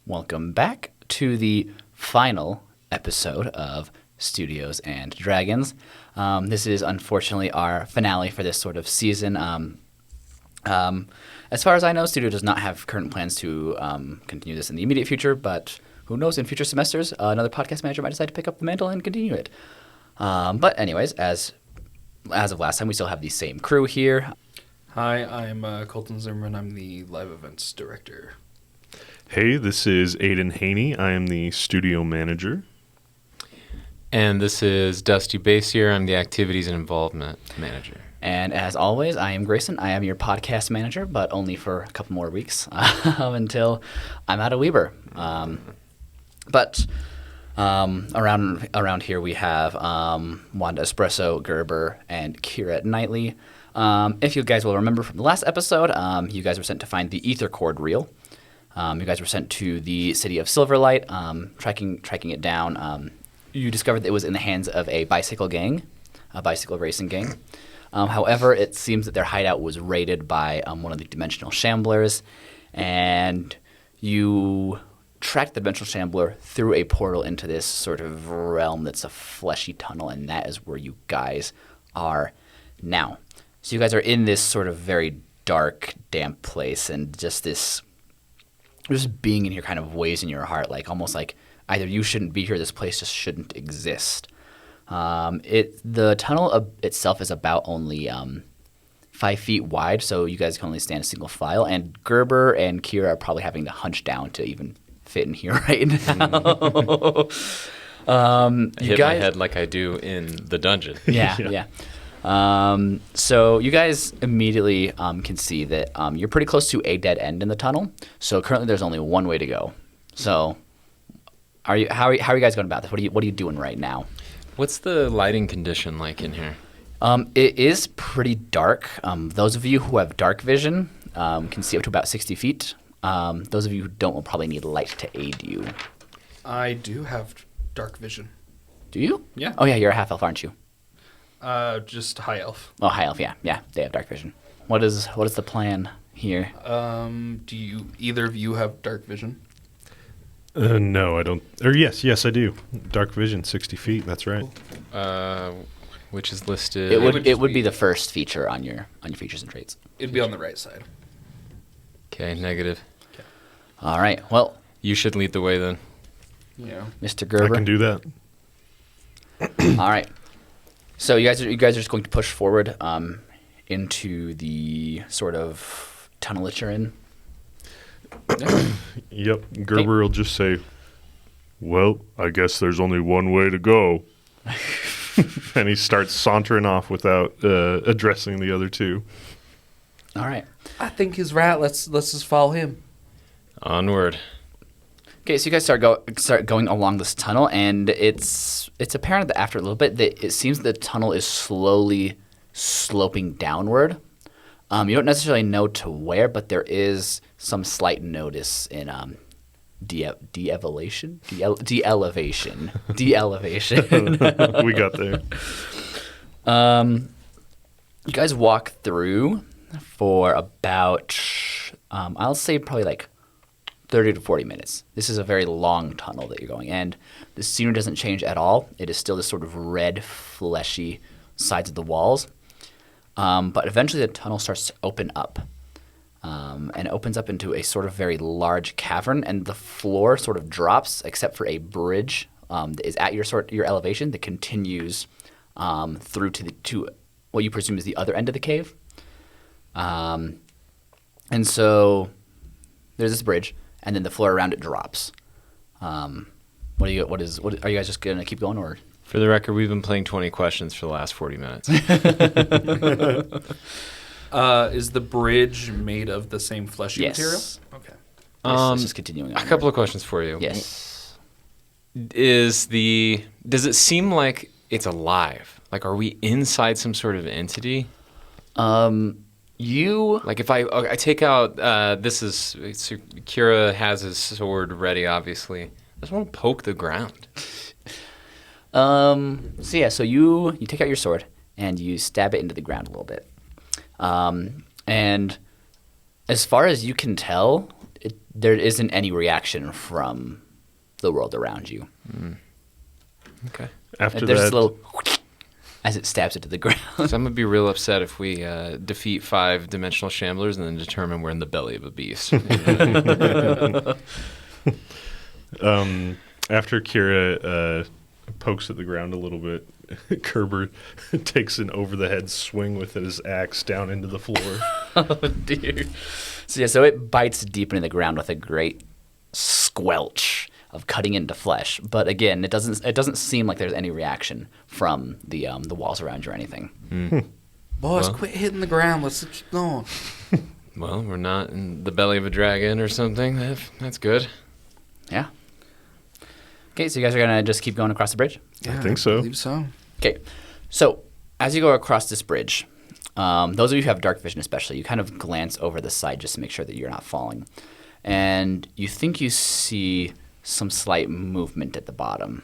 Welcome back to the final episode of Studios and Dragons. This is unfortunately our finale for this sort of season. As far as I know, Studio does not have current plans to continue this in the immediate future, but who knows, in future semesters, another podcast manager might decide to pick up the mantle and continue it. But anyways, as of last time, we still have the same crew here. Hi, I'm Coleton Zimmerman. I'm the live events director. Hey, this is Aidan Haney. I am the studio manager. And this is Dusty Bessire. I'm the activities and involvement manager. And as always, I am Grayson. I am your podcast manager, but only for a couple more weeks until I'm out of Weber. But around here we have Wanda Espresso, Gurr Burr, and Keira Knightly. If you guys will remember from the last episode, you guys were sent to find the ether cord reel. You guys were sent to the city of Silverlight, tracking it down. You discovered that it was in the hands of a bicycle racing gang. However, it seems that their hideout was raided by one of the dimensional Shamblers, and you tracked the dimensional Shambler through a portal into this sort of realm that's a fleshy tunnel, and that is where you guys are now. So you guys are in this sort of very dark, damp place, and just being in here kind of weighs in your heart, like almost like either you shouldn't be here, this place just shouldn't exist. The tunnel itself is about only 5 feet wide, so you guys can only stand a single file, and Gurr Burr and Keira are probably having to hunch down to even fit in here right now. Hit my head like I do in the dungeon. Yeah. So you guys immediately can see that you're pretty close to a dead end in the tunnel. So currently there's only one way to go. So how are you guys going about this? What are you doing right now? What's the lighting condition like in here? It is pretty dark. Those of you who have dark vision can see up to about 60 feet. Those of you who don't will probably need light to aid you. I do have dark vision. Do you? Yeah. Oh yeah, you're a half elf, aren't you? Just high elf. Oh, high elf. Yeah. They have dark vision. What is the plan here? Do you either of you have dark vision? No, I don't. Or yes, I do. Dark vision, 60 feet. That's right. Which is listed. It would be the first feature on your features and traits. It'd be on the right side. Okay, negative. Okay. All right. Well, you should lead the way then. Yeah. Mr. Gurr Burr. I can do that. All right. So you guys are just going to push forward into the sort of tunnel that you're in. Yep. Gerber will just say, "Well, I guess there's only one way to go," and he starts sauntering off without addressing the other two. All right. I think he's right. Let's just follow him. Onward. Okay, so you guys start going along this tunnel, and it's apparent that after a little bit that it seems the tunnel is slowly sloping downward. You don't necessarily know to where, but there is some slight notice in de-elevation. We got there. You guys walk through for about, I'll say probably like 30 to 40 minutes. This is a very long tunnel that you're going, and the scenery doesn't change at all. It is still this sort of red, fleshy sides of the walls. But eventually the tunnel starts to open up, and it opens up into a sort of very large cavern, and the floor sort of drops except for a bridge that is at your elevation that continues through to what you presume is the other end of the cave. And so there's this bridge, and then the floor around it drops. Are you guys just gonna keep going, or? For the record, we've been playing 20 questions for the last 40 minutes. Is the bridge made of the same fleshy material? Okay. Let's just continuing on. A couple of questions for you. Yes. Does it seem like it's alive? Like, are we inside some sort of entity? Like if I take out Keira has his sword ready, obviously. I just want to poke the ground. So you take out your sword and you stab it into the ground a little bit. And as far as you can tell, there isn't any reaction from the world around you. Okay. After There's that, just a little as it stabs into the ground. So I'm going to be real upset if we defeat 5-dimensional Shamblers and then determine we're in the belly of a beast. after Keira pokes at the ground a little bit, Kerber takes an over-the-head swing with his axe down into the floor. Oh, dear. So it bites deep into the ground with a great squelch of cutting into flesh. But again, it doesn't seem like there's any reaction from the walls around you or anything. Boys, Well. quit hitting the ground. Let's keep going. Well, we're not in the belly of a dragon or something. That's good. Yeah. Okay, so you guys are going to just keep going across the bridge? I think so. I believe so. Okay, so as you go across this bridge, those of you who have dark vision especially, you kind of glance over the side just to make sure that you're not falling. And you think you see some slight movement at the bottom.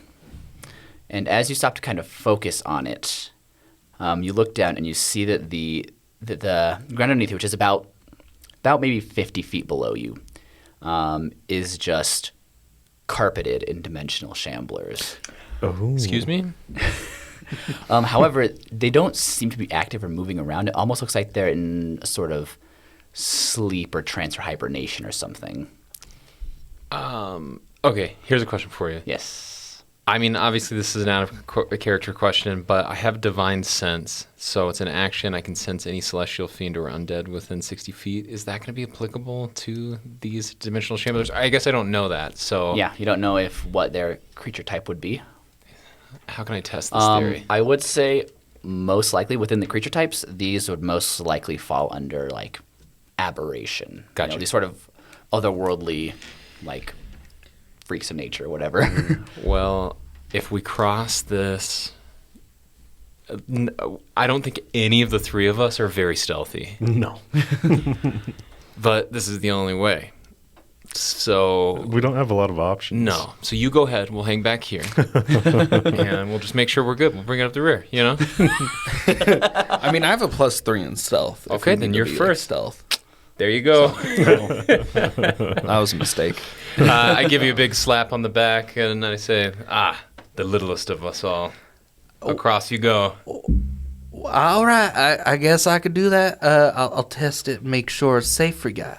And as you stop to kind of focus on it, you look down and you see that the ground underneath you, which is about maybe 50 feet below you, is just carpeted in dimensional Shamblers. Oh. Excuse me? However, they don't seem to be active or moving around. It almost looks like they're in a sort of sleep or trance or hibernation or something. Okay, here's a question for you. Yes. I mean, obviously this is an out-of-character question, but I have divine sense, so it's an action. I can sense any celestial fiend or undead within 60 feet. Is that going to be applicable to these dimensional Shamblers? I guess I don't know that, so... Yeah, you don't know what their creature type would be. How can I test this theory? I would say most likely within the creature types, these would most likely fall under, like, aberration. Gotcha. These sort of otherworldly, like, freaks of nature or whatever. Well, if we cross this... I don't think any of the three of us are very stealthy. No. But this is the only way. So... We don't have a lot of options. No. So you go ahead. We'll hang back here. And we'll just make sure we're good. We'll bring it up the rear, you know? I mean, I have a +3 in stealth. if Okay, we then need to you're be, like, first. stealth. There you go. That was a mistake. I give you a big slap on the back, and I say, the littlest of us all. Across you go. All right, I guess I could do that. I'll test it, and make sure it's safe for you guys.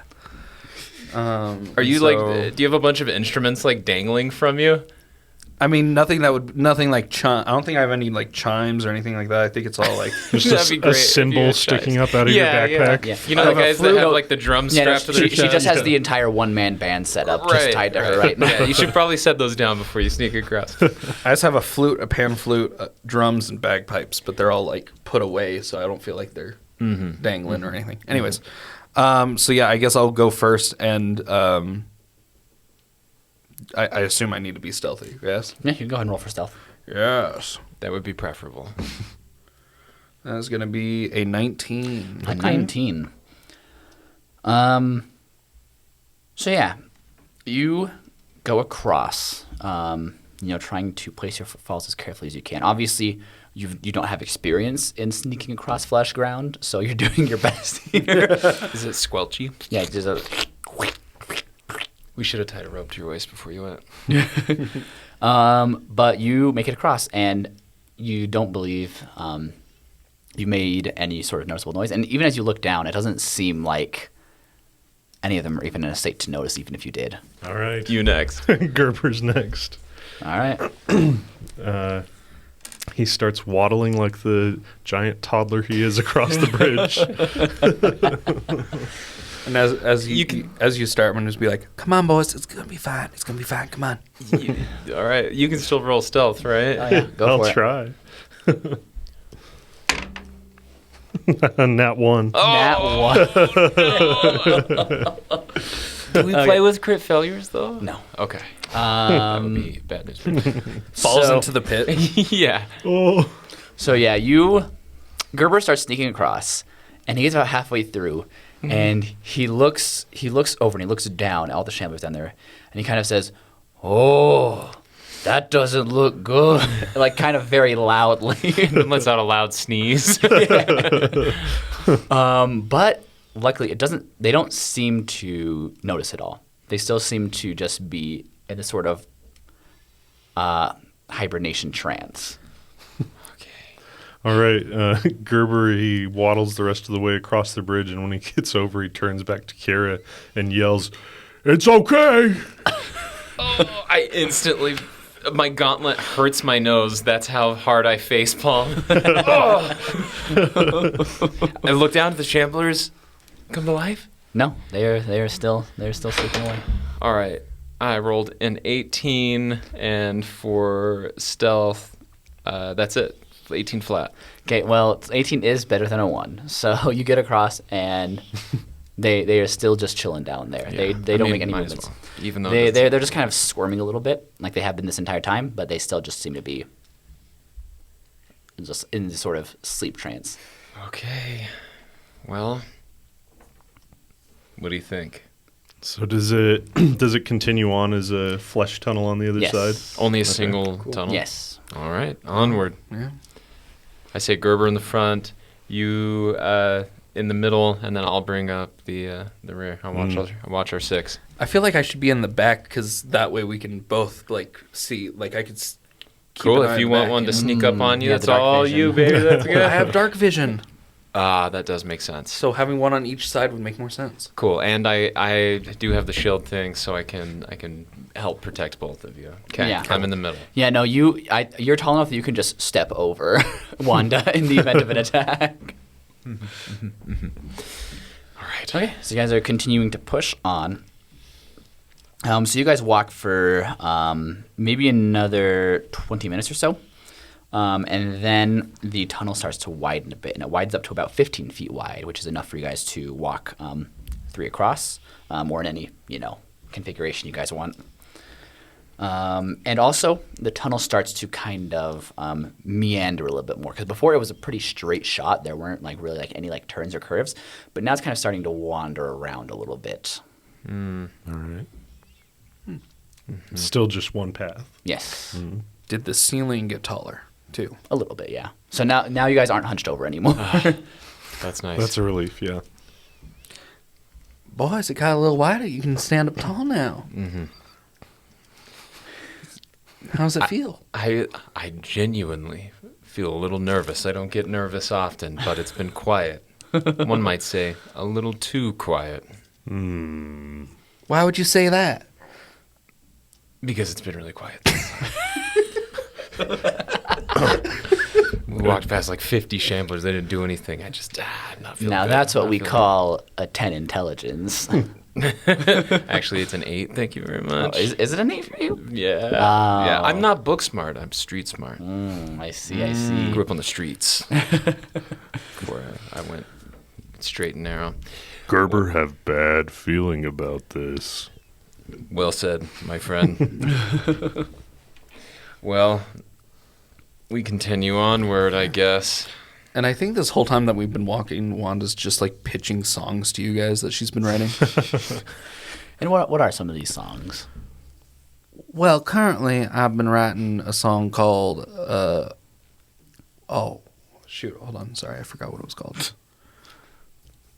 Are you like, do you have a bunch of instruments like dangling from you? I mean, nothing like chime. I don't think I have any like chimes or anything like that. I think it's all like Just That'd be a great if you cymbal had sticking chimes. up out of your backpack. Yeah. You know I the have a guys that flute. have like the drums Yeah, no, strapped to their she just chest? has the entire one-man band set up just tied to her right now. Yeah, you should probably set those down before you sneak across. I just have a flute, a pan flute, drums, and bagpipes, but they're all like put away, so I don't feel like they're dangling or anything. Anyways, so yeah, I guess I'll go first, and I assume I need to be stealthy. Yes. Yeah, you can go ahead and roll for stealth. Yes. That would be preferable. That's gonna be a 19. A 19. So yeah, you go across, trying to place your footfalls as carefully as you can. Obviously, you don't have experience in sneaking across flesh ground, so you're doing your best here. Is it squelchy? Yeah, there's a... We should have tied a rope to your waist before you went. But you make it across, and you don't believe you made any sort of noticeable noise. And even as you look down, it doesn't seem like any of them are even in a state to notice, even if you did. All right. You next. Gerber's next. All right. He starts waddling like the giant toddler he is across the bridge. And as you start, I'm gonna just be like, "Come on, boys, it's gonna be fine. It's gonna be fine. Come on." All right. You can still roll stealth, right? Oh, yeah. Go for I'll it. try. Nat 1. That one. Do we play with crit failures, though? No. Okay. That would be bad news. Falls So- into the pit. Yeah. Oh. So yeah, Gerber starts sneaking across, and he gets about halfway through, and he looks over and he looks down at all the Shamblers down there, and he kind of says, "Oh, that doesn't look good," like kind of very loudly. Then lets out a loud sneeze. But luckily, they don't seem to notice at all. they still seem to just be in a sort of hibernation trance. All right, Gerber, he waddles the rest of the way across the bridge, and when he gets over, he turns back to Keira and yells, "It's okay!" Oh, I instantly... My gauntlet hurts my nose. That's how hard I facepalm. Oh. I look down at the Shamblers. Come to life? No, they're still sleeping away. All right. I rolled an 18, and for stealth, that's it. 18 flat. Okay, well, 18 is better than a 1. So you get across, and they are still just chilling down there. Yeah. They don't make any might as movements. well. Even though They're just kind of squirming a little bit, like they have been this entire time, but they still just seem to be just in this sort of sleep trance. Okay. Well, what do you think? So does it continue on as a flesh tunnel on the other Yes. side? Only a single tunnel? Yes. All right. Onward. Yeah. I say Gerber in the front, you in the middle, and then I'll bring up the rear. I'll watch our 6. I feel like I should be in the back because that way we can both see. Like I could. Keep Cool. an eye If you in the want back, one to know? sneak up on you, yeah, it's the dark all vision. you, baby. That's I good. have dark vision, That does make sense. so having one on each side would make more sense. Cool. And I do have the shield thing, so I can help protect both of you. Okay. Yeah. I'm in the middle. Yeah, no, you're tall enough that you can just step over Wanda in the event of an attack. All right. Okay, so you guys are continuing to push on. So you guys walk for maybe another 20 minutes or so. And then the tunnel starts to widen a bit, and it widens up to about 15 feet wide, which is enough for you guys to walk 3 across, or in any, configuration you guys want. And also, the tunnel starts to kind of meander a little bit more, because before it was a pretty straight shot. There weren't really any turns or curves, but now it's kind of starting to wander around a little bit. All right. Still just one path. Yes, Did the ceiling get taller too? a little bit, yeah. So now you guys aren't hunched over anymore. That's nice. That's a relief, yeah. Boys, it got a little wider. You can stand up tall now. Mm-hmm. How's it feel? I genuinely feel a little nervous. I don't get nervous often, but it's been quiet. One might say a little too quiet. Why would you say that? Because it's been really quiet. We walked past 50 Shamblers. They didn't do anything. I'm not feeling Now good. that's what Not we feeling call a 10 intelligence. good. Actually, it's an 8. Thank you very much. Is it an 8 for you? Yeah. Oh. Yeah. I'm not book smart. I'm street smart. I see. Grew up on the streets before I went straight and narrow. Gerber have bad feeling about this. Well said, my friend. Well, we continue onward, I guess. And I think this whole time that we've been walking, Wanda's just pitching songs to you guys that she's been writing. And what are some of these songs? Well, currently I've been writing a song called, hold on. Sorry, I forgot what it was called.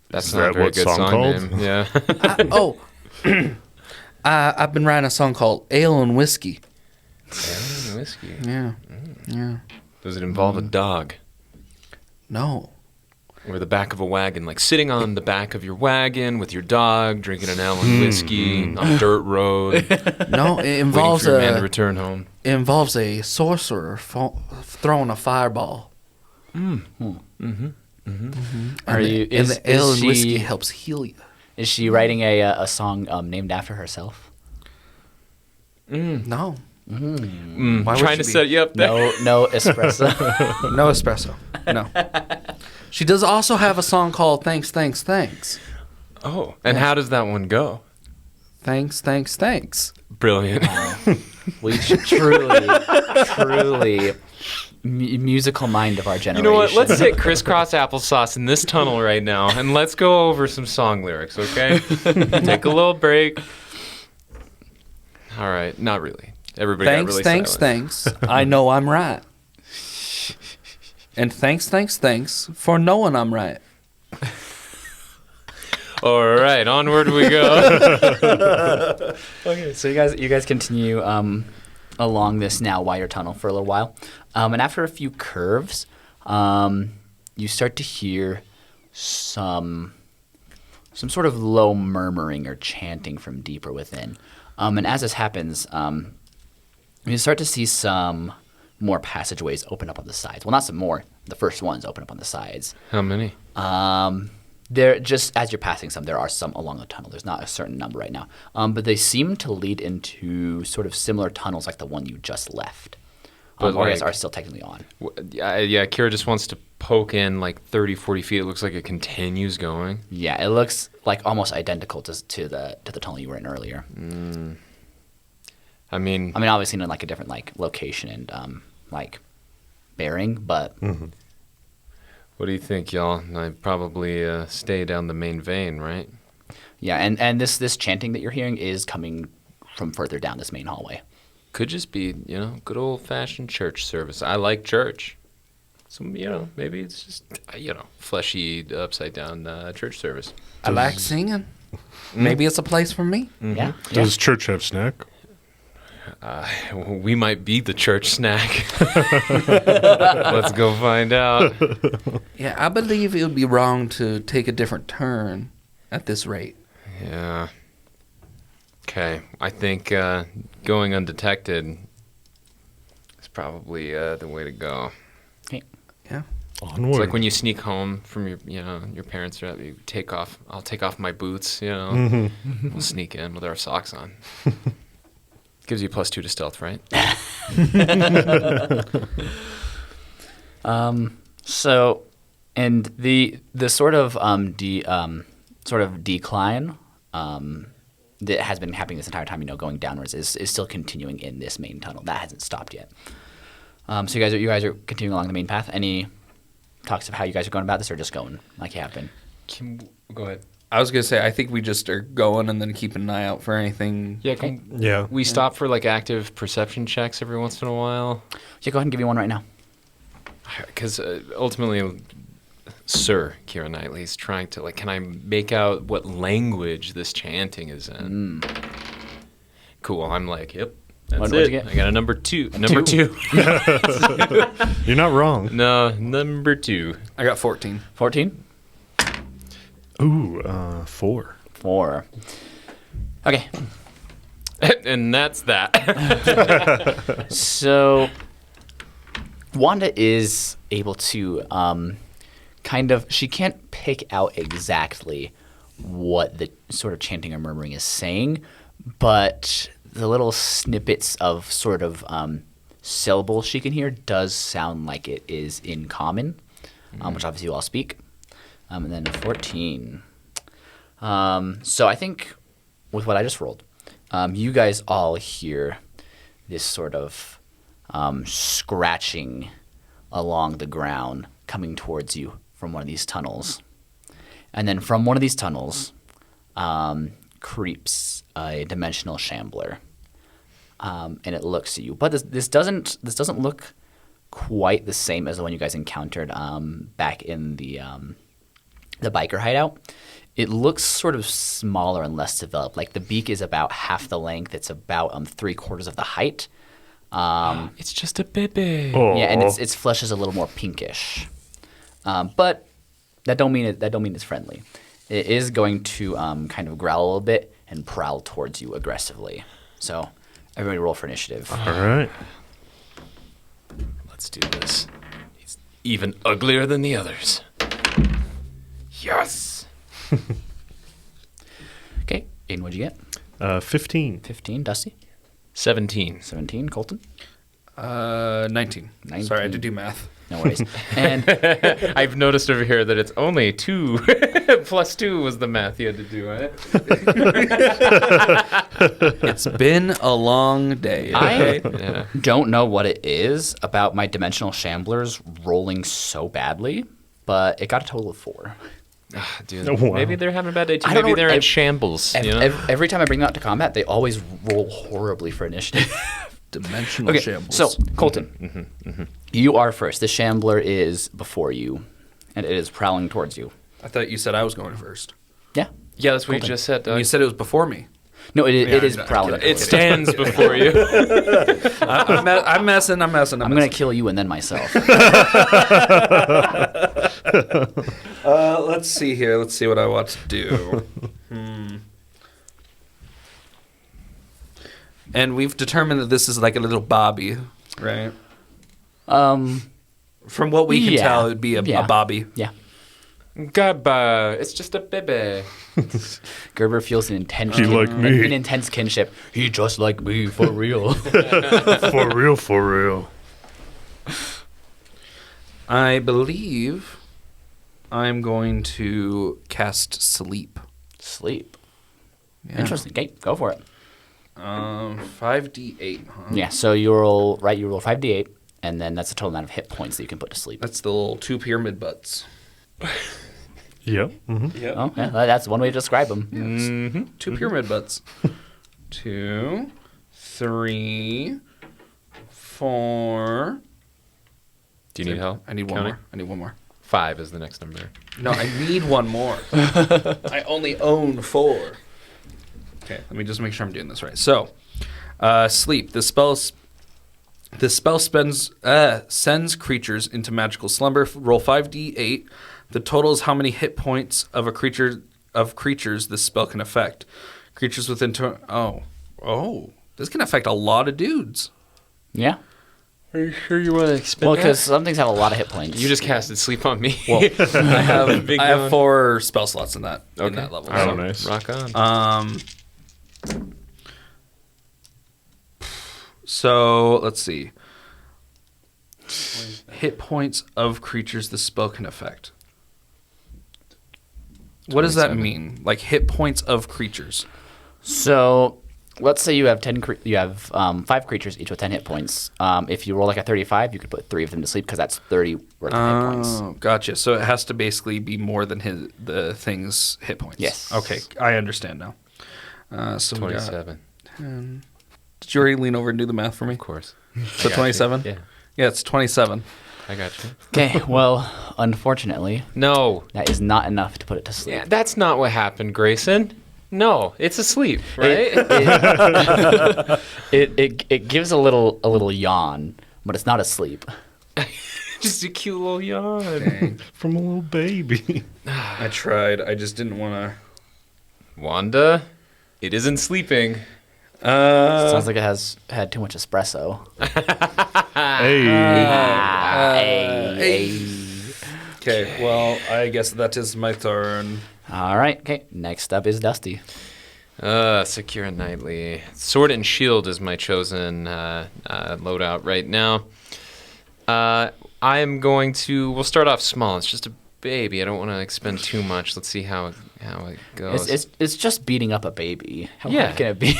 That's Is not a that very what good song song called? name. Yeah. I've been writing a song called Ale and Whiskey. And whiskey. Yeah. Yeah. Does it involve a dog? No. Or the back of a wagon, sitting on the back of your wagon with your dog, drinking an ale and whiskey on a dirt road, No, it waiting involves for your man to return home. it involves a sorcerer throwing a fireball. Are And you? the ale and whiskey helps heal you. Is she writing a song named after herself? No. Mm, Why would trying she to be? set you up there. No espresso. No espresso. No. She does also have a song called Thanks, Thanks, Thanks. Oh, and how does that one go? Thanks, thanks, thanks. Brilliant. We truly musical mind of our You generation. know what? Let's take crisscross applesauce in this tunnel right now, and let's go over some song lyrics, okay? Take a little break. All right, not really. Everybody got really Thanks, silent. thanks. I know I'm right. And thanks, thanks, thanks for knowing I'm right. All right, onward we go. Okay, so you guys continue along this now wider tunnel for a little while, and after a few curves, you start to hear some sort of low murmuring or chanting from deeper within, and as this happens, you start to see some more passageways open up on the sides. Well, not some more. The first ones open up on the sides. How many? There, just as you're passing some, there are some along the tunnel. There's not a certain number right now, but they seem to lead into sort of similar tunnels like the one you just left, But or I guess like- are still technically on. Yeah, Keira just wants to poke in like 30, 40 feet. It looks like it continues going. Yeah, it looks like almost identical to the tunnel you were in earlier. I mean, Obviously in like a different like location and like bearing, but what do you think, y'all? I probably stay down the main vein, right? yeah, and this chanting that you're hearing is coming from further down this main hallway. Could just be, good old-fashioned church service. I like church. So, maybe it's just, fleshy, upside-down church service. I like singing. Maybe it's a place for me. Yeah. Does church have snack? We might be the church snack. Let's go find out. Yeah, I believe it would be wrong to take a different turn at this rate. Yeah. Okay, I think going undetected is probably the way to go. Okay. Yeah. Onward. It's like when you sneak home from your parents are out, you take off. I'll take off my boots. We'll sneak in with our socks on. Gives you +2 to stealth, right? So, and the sort of decline that has been happening this entire time, going downwards, is still continuing in this main tunnel. That hasn't stopped yet. So you guys are continuing along the main path. Any talks of how you guys are going about this, or just going like you have been? Go ahead. I was going to say, I think we just are going and then keeping an eye out for anything. Yeah, Yeah. we stop for like active perception checks every once in a while. Yeah, go ahead and give me one right now. Because ultimately, Sir Keira Knightly is trying to, can I make out what language this chanting is in? Cool, I'm like, yep, that's What'd it. you get? I got a number 2. Number 2. You're not wrong. No, number 2. I got 14. 14? Ooh, 4. 4. Okay. And that's that. So, Wanda is able to she can't pick out exactly what the sort of chanting or murmuring is saying, but the little snippets of sort of syllables she can hear does sound like it is in common, which obviously you all speak. And then 14. So I think with what I just rolled, you guys all hear this sort of scratching along the ground coming towards you from one of these tunnels. And then from one of these tunnels creeps a dimensional shambler. And it looks at you. But this doesn't look quite the same as the one you guys encountered back in the biker hideout. It looks sort of smaller and less developed. Like the beak is about half the length. It's about 3/4 of the height. It's just a baby. Oh. Yeah, and its flesh is a little more pinkish. But that don't mean it's friendly. It is going to kind of growl a little bit and prowl towards you aggressively. So everybody roll for initiative. All right. Let's do this. He's even uglier than the others. Yes. Okay, Aiden, what'd you get? 15. 15. Dusty? 17. 17. Colton? 19. 19. Sorry, I had to do math. No worries. And I've noticed over here that it's only 2. Plus 2 was the math you had to do, right? It's been a long day. I Yeah. don't know what it is about my dimensional shamblers rolling so badly, but it got a total of 4. Dude, Oh, wow. maybe they're having a bad day too. I don't Maybe know, they're in shambles. Every time I bring them out to combat, they always roll horribly for initiative. Dimensional Okay, shambles. so Colton, you are first. The shambler is before you, and it is prowling towards you. I thought you said I was going first. Yeah, Yeah, that's what you Coleton. just said, And Doug. you said it was before me. No, it Yeah, is I'm prowling. kidding. It stands before you. I'm messing. I'm going to kill you and then myself. Let's see here. Let's see what I want to do. And we've determined that this is like a little Bobby, right? From what we can Yeah. tell, it would be a Bobby. Yeah. Gabba, it's just a baby. Gerber feels an intense, He like me. an intense kinship. He just like me, for real. For real, for real. I believe I'm going to cast Sleep. Sleep. Yeah. Interesting. Okay, go for it. 5d8, huh? Yeah, so you roll 5d8, and then that's the total amount of hit points that you can put to sleep. That's the little 2 pyramid butts. Yep. Mm-hmm. Yep. Oh, yeah, that's one way to describe them. 2 pyramid butts. 2, 3, 4. Do you need help? I need one Counting? more. I need one more. 5 is the next number. No, I need one more. I only own 4. Okay, let me just make sure I'm doing this right. So, sleep. The spell sends creatures into magical slumber. Roll 5d8. The total is how many hit points of creatures this spell can affect. Creatures within this can affect a lot of dudes. Yeah. Are you sure you want to expend Well, because some things have a lot of hit points. You just casted sleep on me. Well, Big I have gun. 4 spell slots in that Okay. level. Oh, So, nice. Rock on. So let's see. Hit points of creatures the spell can affect. What does that 27. mean? Like hit points of creatures. So, let's say you have 5 creatures, each with 10 hit points. If you roll like a 35, you could put 3 of them to sleep because that's 30 worth of hit points. Oh, gotcha. So it has to basically be more than the thing's hit points. Yes. Okay, I understand now. So we got 27. 10. Did you already lean over and do the math for me? Of course. So 27? Yeah, Yeah, it's 27. I got you. Okay, well, unfortunately, No. that is not enough to put it to sleep. Yeah, that's not what happened, Grayson. No, it's asleep, right? It gives a little yawn, but it's not asleep. Just a cute little yawn. Dang. From a little baby. I tried. I just didn't want Wanda, it isn't sleeping. to. Sounds like it has had too much espresso. Hey. Okay, well, I guess that is my turn. All right. Okay. Next up is Dusty. Keira Knightly. Sword and shield is my chosen loadout right now. We'll start off small. It's just a baby. I don't want to expend too much. Let's see how it goes. It's just beating up a baby. How Yeah. hard can it be?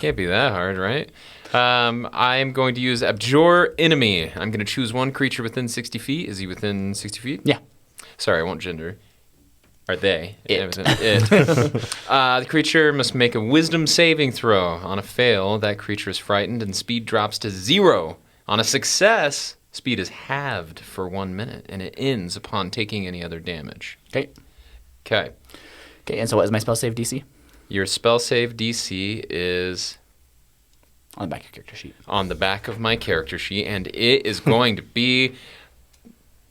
Can't be that hard, right? I am going to use Abjure Enemy. I'm going to choose one creature within 60 feet. Is he within 60 feet? Yeah. Sorry, I won't gender. Are they? It. The creature must make a wisdom saving throw. On a fail, that creature is frightened and speed drops to 0. On a success, speed is halved for 1 minute, and it ends upon taking any other damage. Okay. Okay. Okay. And so, what is my spell save DC? Your spell save DC is On the back of your character sheet. on the back of my character sheet, and it is going to be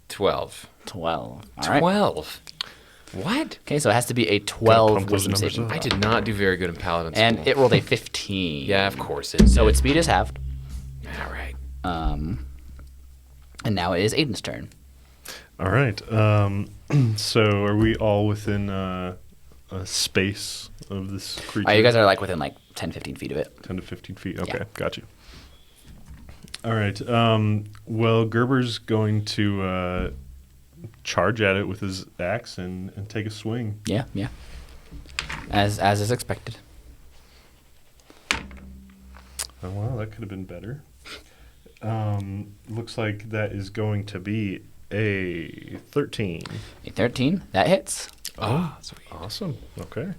12. 12. All right. 12. What? Okay, so it has to be a Gotta 12 pump those wisdom numbers saving up. throw. I did not do very good in Paladin And school. it rolled a 15. Yeah, of course it So did. its speed is halved. All right. And now it is Aiden's turn. All right. So are we all within a space of this creature? You guys are like within like 10, 15 feet of it. 10 to 15 feet. Okay, Yeah. got you. All right. Well, Gerber's going to charge at it with his axe and take a swing. Yeah, yeah. As is expected. Oh, wow, that could have been better. Looks like that is going to be a 13. A 13, that hits. Oh, sweet. Awesome. Okay.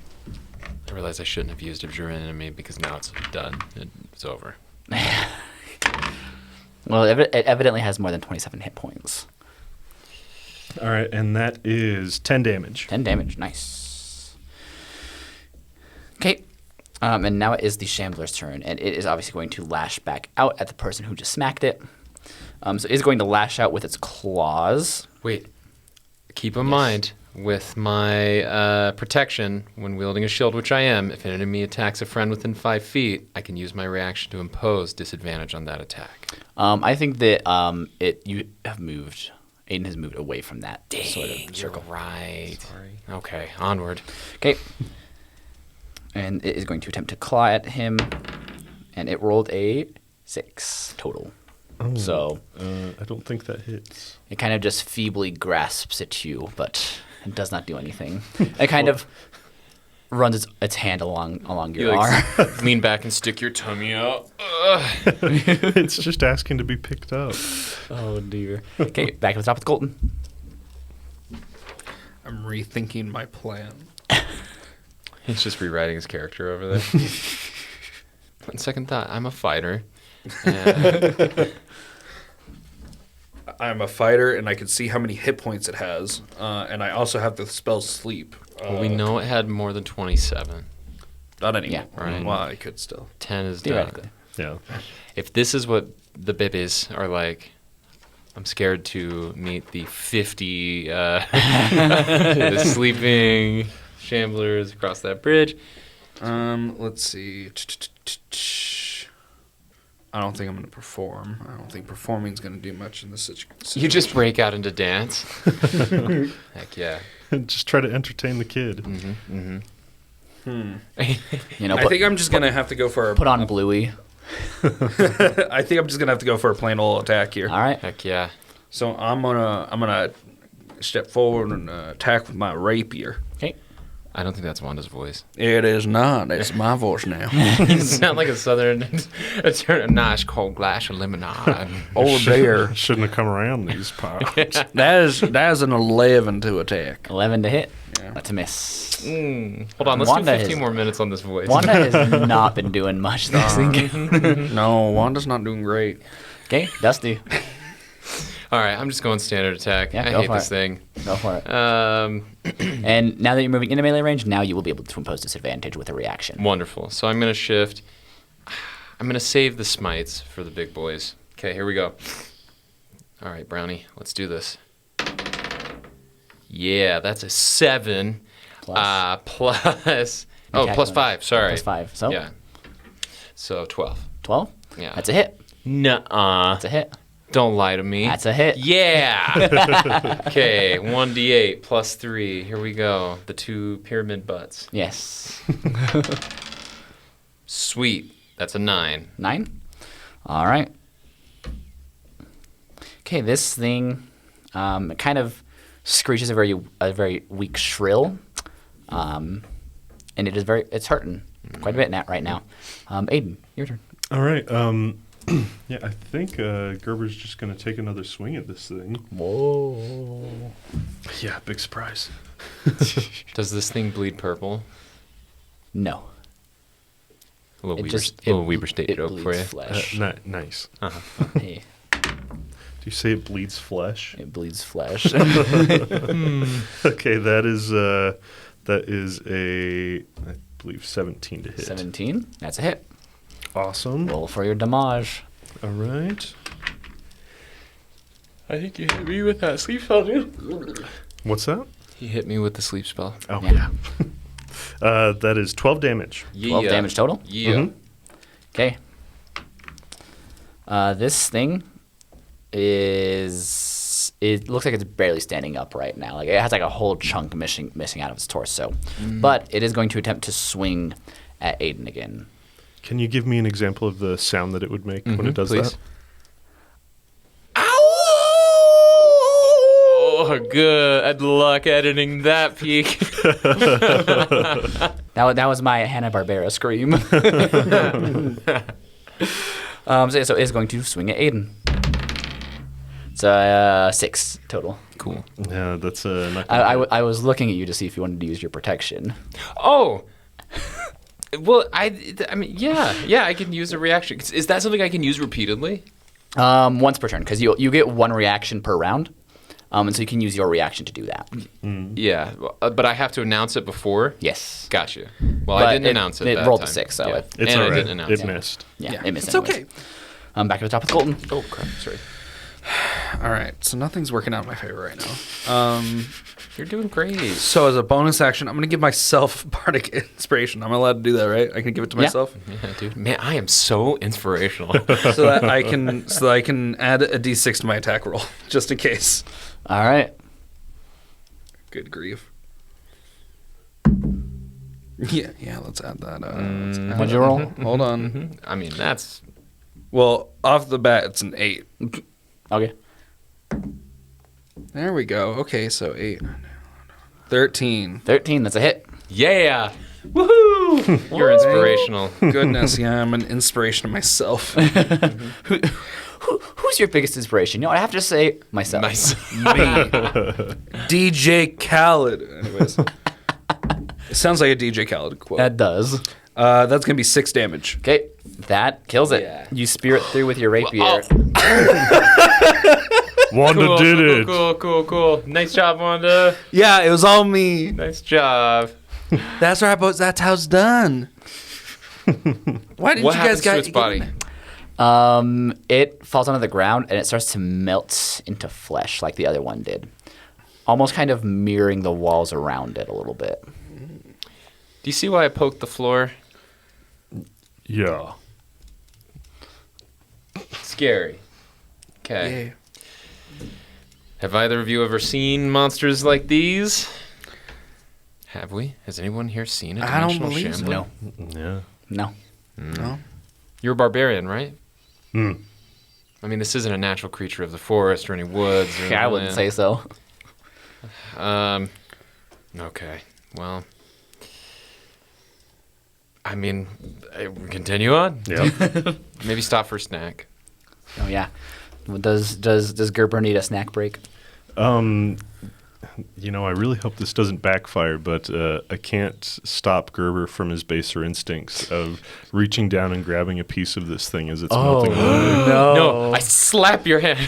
I realized I shouldn't have used Abjure Enemy because now it's done. It's over. Well, it evidently has more than 27 hit points. All right, and that is 10 damage. 10 damage, nice. Okay. And now it is the Shambler's turn, and it is obviously going to lash back out at the person who just smacked it. So it is going to lash out with its claws. Wait. Keep in mind, with my protection, when wielding a shield, which I am, if an enemy attacks a friend within 5 feet, I can use my reaction to impose disadvantage on that attack. I think that you have moved. Aidan has moved away from that sort of circle. Right. Sorry. Okay, onward. Okay. And it is going to attempt to claw at him, and it rolled a 6 total. Oh, so I don't think that hits. it kind of just feebly grasps at you, but it does not do anything. It kind of runs its hand along your arm. Lean back and stick your tummy out. It's just asking to be picked up. Oh, dear. Okay, back to the top with Coleton. I'm rethinking my plan. He's just rewriting his character over there. On second thought, I'm a fighter. I'm a fighter, and I can see how many hit points it has, and I also have the spell Sleep. Well, we know it had more than 27. Not anymore. Yeah. Right. Well, I could still. 10 is done. Theoretically. Yeah. If this is what the bibbies are like, I'm scared to meet the 50 the sleeping Shamblers across that bridge. Let's see. I don't think I'm going to perform. I don't think performing is going to do much in this situation. You just break out into dance. Heck yeah. Just try to entertain the kid. You know, I think I'm just going to have to go for put on Bluey. I think I'm just going to have to go for a plain old attack here. All right. Heck yeah. So I'm gonna step forward and attack with my rapier. Okay. I don't think that's Wanda's voice. It is not. It's my voice now. You sound like a southern. A nice cold glass of lemonade. Over there. Shouldn't have come around these parts. That is an 11 to attack. 11 to hit. Yeah. That's a miss. Hold on, let's Wanda do 15 has- more minutes on this voice. Wanda has not been doing much this week. No, Wanda's not doing great. Okay, Dusty. All right, I'm just going standard attack. Yeah, I go hate for this it. thing. Go for it. And Now that you're moving into melee range, now you will be able to impose disadvantage with a reaction. wonderful. So I'm going to shift. I'm going to save the smites for the big boys. Okay, here we go. All right, Brownie, let's do this. Yeah, that's a 7. Plus. Oh, Attack plus bonus. 5. Sorry. Plus 5. So Yeah. So 12. 12? Yeah. That's a hit. Nuh-uh. That's a hit. Don't lie to me. That's a hit. Yeah. Okay, 1d8 plus 3. Here we go. The 2 pyramid butts. Yes. Sweet. That's a 9. 9? All right. Okay, this thing it kind of screeches a very weak shrill. And it's hurting quite a bit right now. Aidan, your turn. All right. Yeah, I think Gerber's just going to take another swing at this thing. Whoa. Yeah, big surprise. Does this thing bleed purple? No. A little It Weber State it joke for bleeds you. flesh. Nice. Hey, Do you say it bleeds flesh? it bleeds flesh. Okay, that is a, I believe, 17 to hit. 17. That's a hit. Awesome. Roll for your damage. All right. I think you hit me with that sleep spell, dude. What's that? He hit me with the sleep spell. Oh, Yeah. that is 12 damage. 12 damage total. Yeah. Mhm. Okay. This thing it looks like it's barely standing up right now. Like it has like a whole chunk missing out of its torso. But it is going to attempt to swing at Aidan again. Can you give me an example of the sound that it would make when it does please. that? Oh, good luck editing that peak. That was my Hanna-Barbera scream. So it is going to swing at Aidan. It's 6 total. Cool. Yeah, that's not I was looking at you to see if you wanted to use your protection. Oh. Well, I mean, yeah, I can use a reaction. Is that something I can use repeatedly? Once per turn, because you get one reaction per round. And so you can use your reaction to do that. Yeah, but I have to announce it before? Yes. Gotcha. Well, But I didn't announce it it that rolled a time. 6, so Yeah. It's and all I right. didn't announce It it. missed. Yeah, it missed It's anyways. okay. Back to the top with Colton. Oh, crap. Sorry. All right, so nothing's working out in my favor right now. You're doing great. So as a bonus action, I'm going to give myself bardic inspiration. I'm allowed to do that, right? I can give it to Yeah. myself Yeah, dude. Man, I am so inspirational. so that I can add a d6 to my attack roll just in case. All right. Good grief. Yeah, let's add that. What'd you roll? Hold on. I mean, that's... Well, off the bat, it's an 8. Okay. There we go. Okay, so 8. 13. 13, that's a hit. Yeah! Woohoo! You're inspirational. Goodness, yeah, I'm an inspiration to myself. Who's your biggest inspiration? I have to say myself. Nice. DJ Khaled. Anyways. It sounds like a DJ Khaled quote. That does. That's going to be 6 damage. Okay, that kills it. Yeah. You spear it through with your rapier. Wanda did it. Cool. Nice job, Wanda. Yeah, it was all me. Nice job. That's right, but that's how it's done. Why didn't What you guys happens to its body? It falls onto the ground and it starts to melt into flesh like the other one did. Almost kind of mirroring the walls around it a little bit. Do you see why I poked the floor? Yeah. Scary. Okay. Have either of you ever seen monsters like these? Have we? Has anyone here seen a I don't dimensional believe so. shambler? No. Yeah. No. No. You're a barbarian, right? Hmm. I mean, this isn't a natural creature of the forest or any woods. Or I wouldn't say so. Okay. Well, I mean, continue on. Yeah. Maybe stop for a snack. Oh yeah. Well, does Gurr Burr need a snack break? I really hope this doesn't backfire, but I can't stop Gurr Burr from his baser instincts of reaching down and grabbing a piece of this thing as it's melting away. No, I slap your hand.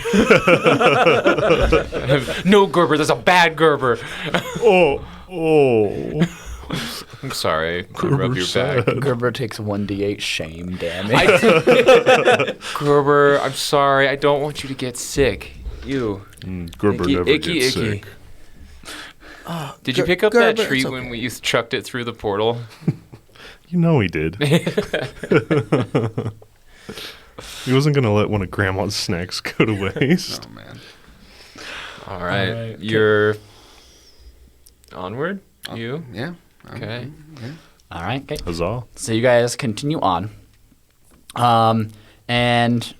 No, Gurr Burr, there's a bad Gurr Burr. Oh. I'm sorry. I Gurr rub your Burr's back. sad. Gurr Burr takes 1d8 shame damage. Gurr Burr, I'm sorry. I don't want you to get sick. You. Gurr Burr never gets sick. Did you pick up that Gurr Burr, tree it's when okay. we chucked it through the portal? You know he did. He wasn't going to let one of Grandma's snacks go to waste. Oh, man. All right. Alright, You're onward? You? Yeah. Okay. All right. Okay. Huzzah. So you guys continue on, and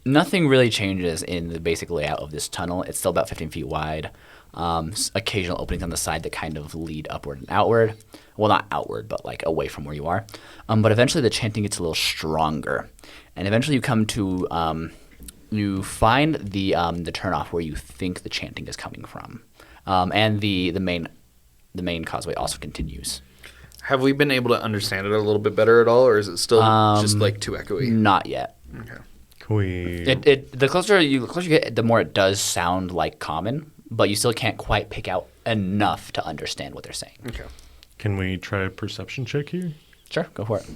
nothing really changes in the basic layout of this tunnel. It's still about 15 feet wide. Occasional openings on the side that kind of lead upward and outward. Well, not outward, but like away from where you are. But eventually the chanting gets a little stronger, and eventually you come to you find the turnoff where you think the chanting is coming from, and the main causeway also continues. Have we been able to understand it a little bit better at all, or is it still just like too echoey? Not yet. Okay. Can we... The closer you get, the more it does sound like common, but you still can't quite pick out enough to understand what they're saying. Okay. Can we try a perception check here? Sure, go for it.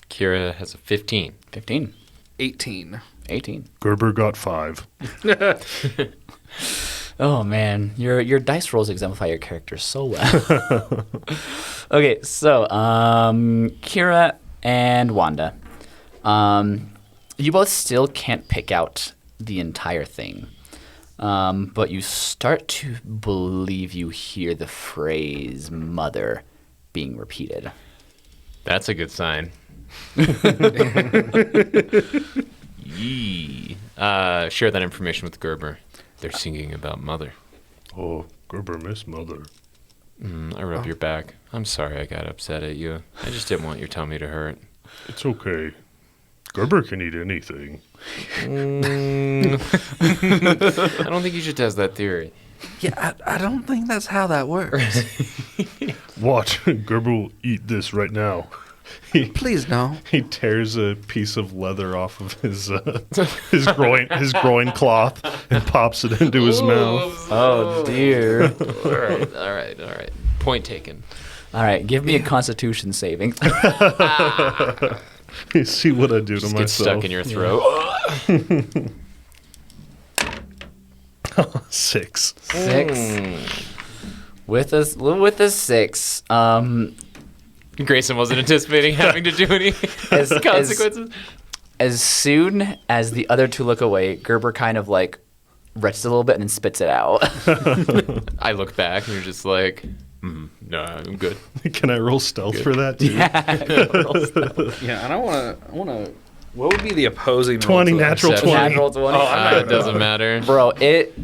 Keira has a 15. 15, 18. 18. Gurr Burr got 5. Oh man, your dice rolls exemplify your character so well. Okay, so Keira and Wanda, you both still can't pick out the entire thing, but you start to believe you hear the phrase "mother" being repeated. That's a good sign. Yee. Share that information with Gurr Burr. They're singing about mother. Oh, Gurr Burr miss mother. I rubbed your back. I'm sorry I got upset at you. I just didn't want your tummy to hurt. It's okay. Gurr Burr can eat anything. I don't think you should test that theory. Yeah, I don't think that's how that works. Watch, Gurr Burr will eat this right now. Please, no. He tears a piece of leather off of his groin cloth and pops it into his mouth. Oh, dear. All right. Point taken. All right, give me a Constitution saving. You see what I do to Just myself. get stuck in your throat. 6. 6. With a 6, Grayson wasn't anticipating having to do any consequences. as soon as the other two look away, Gerber kind of like retches a little bit and then spits it out. I look back and you're just like, no, I'm good. Can I roll stealth for that too? Yeah, and I want to. What would be the opposing? 20 roll to that? natural 20. Natural 20. It doesn't matter. Bro,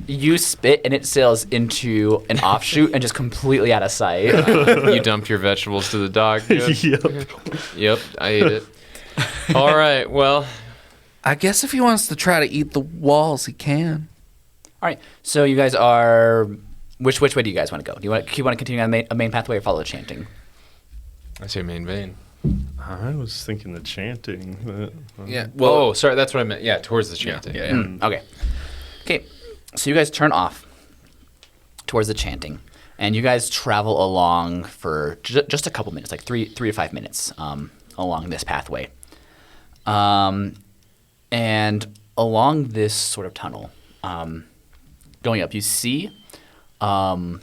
you spit and it sails into an offshoot and just completely out of sight. You dumped your vegetables to the dog. Yep, Yep. I ate it. All right, well, I guess if he wants to try to eat the walls, he can. All right, so you guys are. Which way do you guys want to go? Do you want to continue on a main pathway or follow the chanting? I say main vein. I was thinking the chanting. Yeah. Well, sorry, that's what I meant. Yeah, towards the chanting. Yeah. Okay, so you guys turn off towards the chanting, and you guys travel along for just a couple minutes, like 3 to 5 minutes along this pathway. And along this sort of tunnel, going up, you see what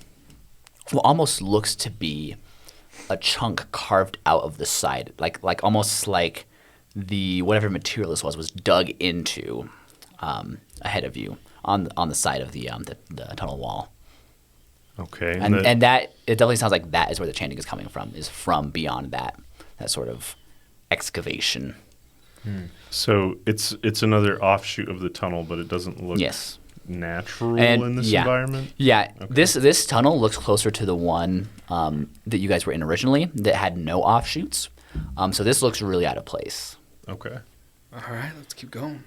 almost looks to be a chunk carved out of the side, like almost like the whatever material this was dug into ahead of you on the side of the tunnel wall. Okay. And that it definitely sounds like that is where the chanting is coming from, is from beyond that sort of excavation. So it's another offshoot of the tunnel, but it doesn't look natural in this environment? Yeah. Okay. This tunnel looks closer to the one that you guys were in originally that had no offshoots. So this looks really out of place. Okay. All right, let's keep going.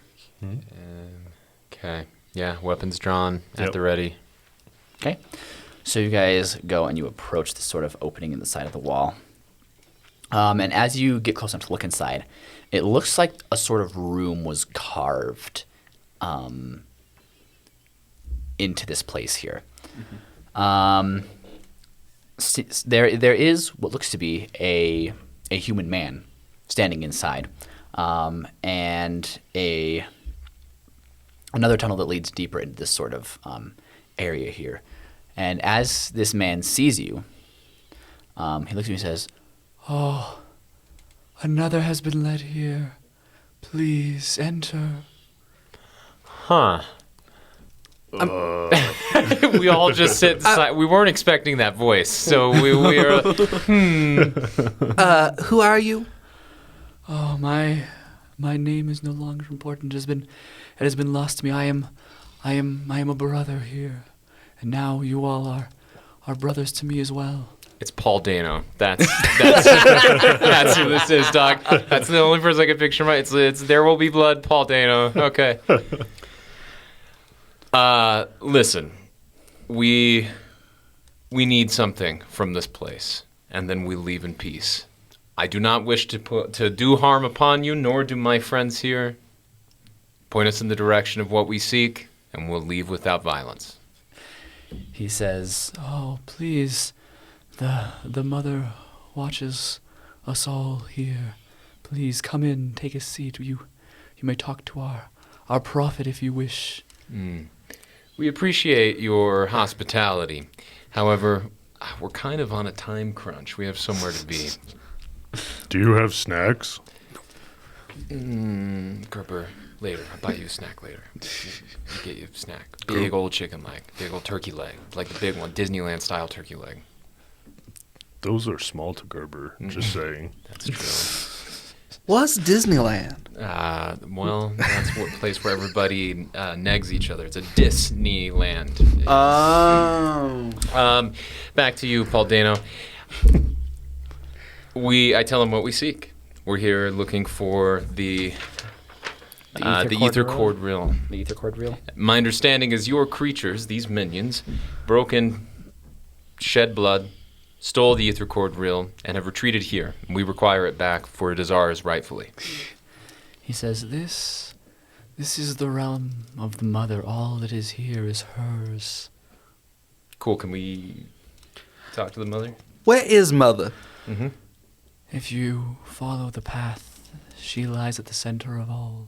Okay. Yeah, weapons drawn at the ready. Okay. So you guys go and you approach this sort of opening in the side of the wall. And as you get close enough to look inside, it looks like a sort of room was carved into this place here. There is what looks to be a human man standing inside, and another tunnel that leads deeper into this sort of area here. And as this man sees you, he looks at you and says, "Oh, another has been led here. Please enter." Huh. We all just sit aside. We weren't expecting that voice, so we are. Who are you? "Oh, my name is no longer important. It has been lost to me. I am a brother here, and now you all are brothers to me as well." It's Paul Dano. That's that's who this is, Doc. That's the only person I can picture. It's There Will Be Blood, Paul Dano. Okay. Listen, we need something from this place, and then we leave in peace. I do not wish to do harm upon you, nor do my friends here. Point us in the direction of what we seek, and we'll leave without violence. He says, "Oh, please, the mother watches us all here. Please come in, take a seat. You may talk to our prophet if you wish." We appreciate your hospitality. However, we're kind of on a time crunch. We have somewhere to be. Do you have snacks? Gurr, later. I'll buy you a snack later. I'll get you a snack. Big old chicken leg. Big old turkey leg. Like the big one. Disneyland-style turkey leg. Those are small to Gerber, just saying. That's true. What's Disneyland? Well, that's a place where everybody negs each other. It's a Disneyland. Oh. Back to you, Paul Dano. I tell him what we seek. We're here looking for the ether cord reel. The ether cord reel? My understanding is your creatures, these minions, broken, shed blood, stole the ether cord reel and have retreated here. We require it back, for it is ours rightfully. He says, This is the realm of the mother. All that is here is hers. Cool. Can we talk to the mother? Where is Mother? Mm-hmm. If you follow the path, she lies at the center of all.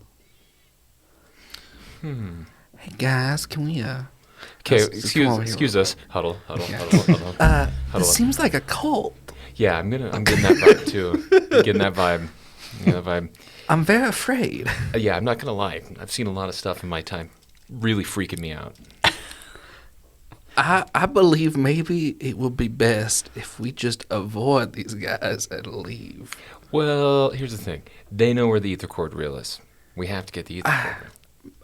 Hey guys, can we Okay, let's come over here excuse real us. Huddle. Yeah. Huddle This up. seems like a cult. Yeah, I'm getting that vibe too. I'm getting that vibe. I'm very afraid. Yeah, I'm not gonna lie. I've seen a lot of stuff in my time, really freaking me out. I believe maybe it would be best if we just avoid these guys and leave. Well, here's the thing. They know where the ether cord reel is. We have to get the ether cord reel.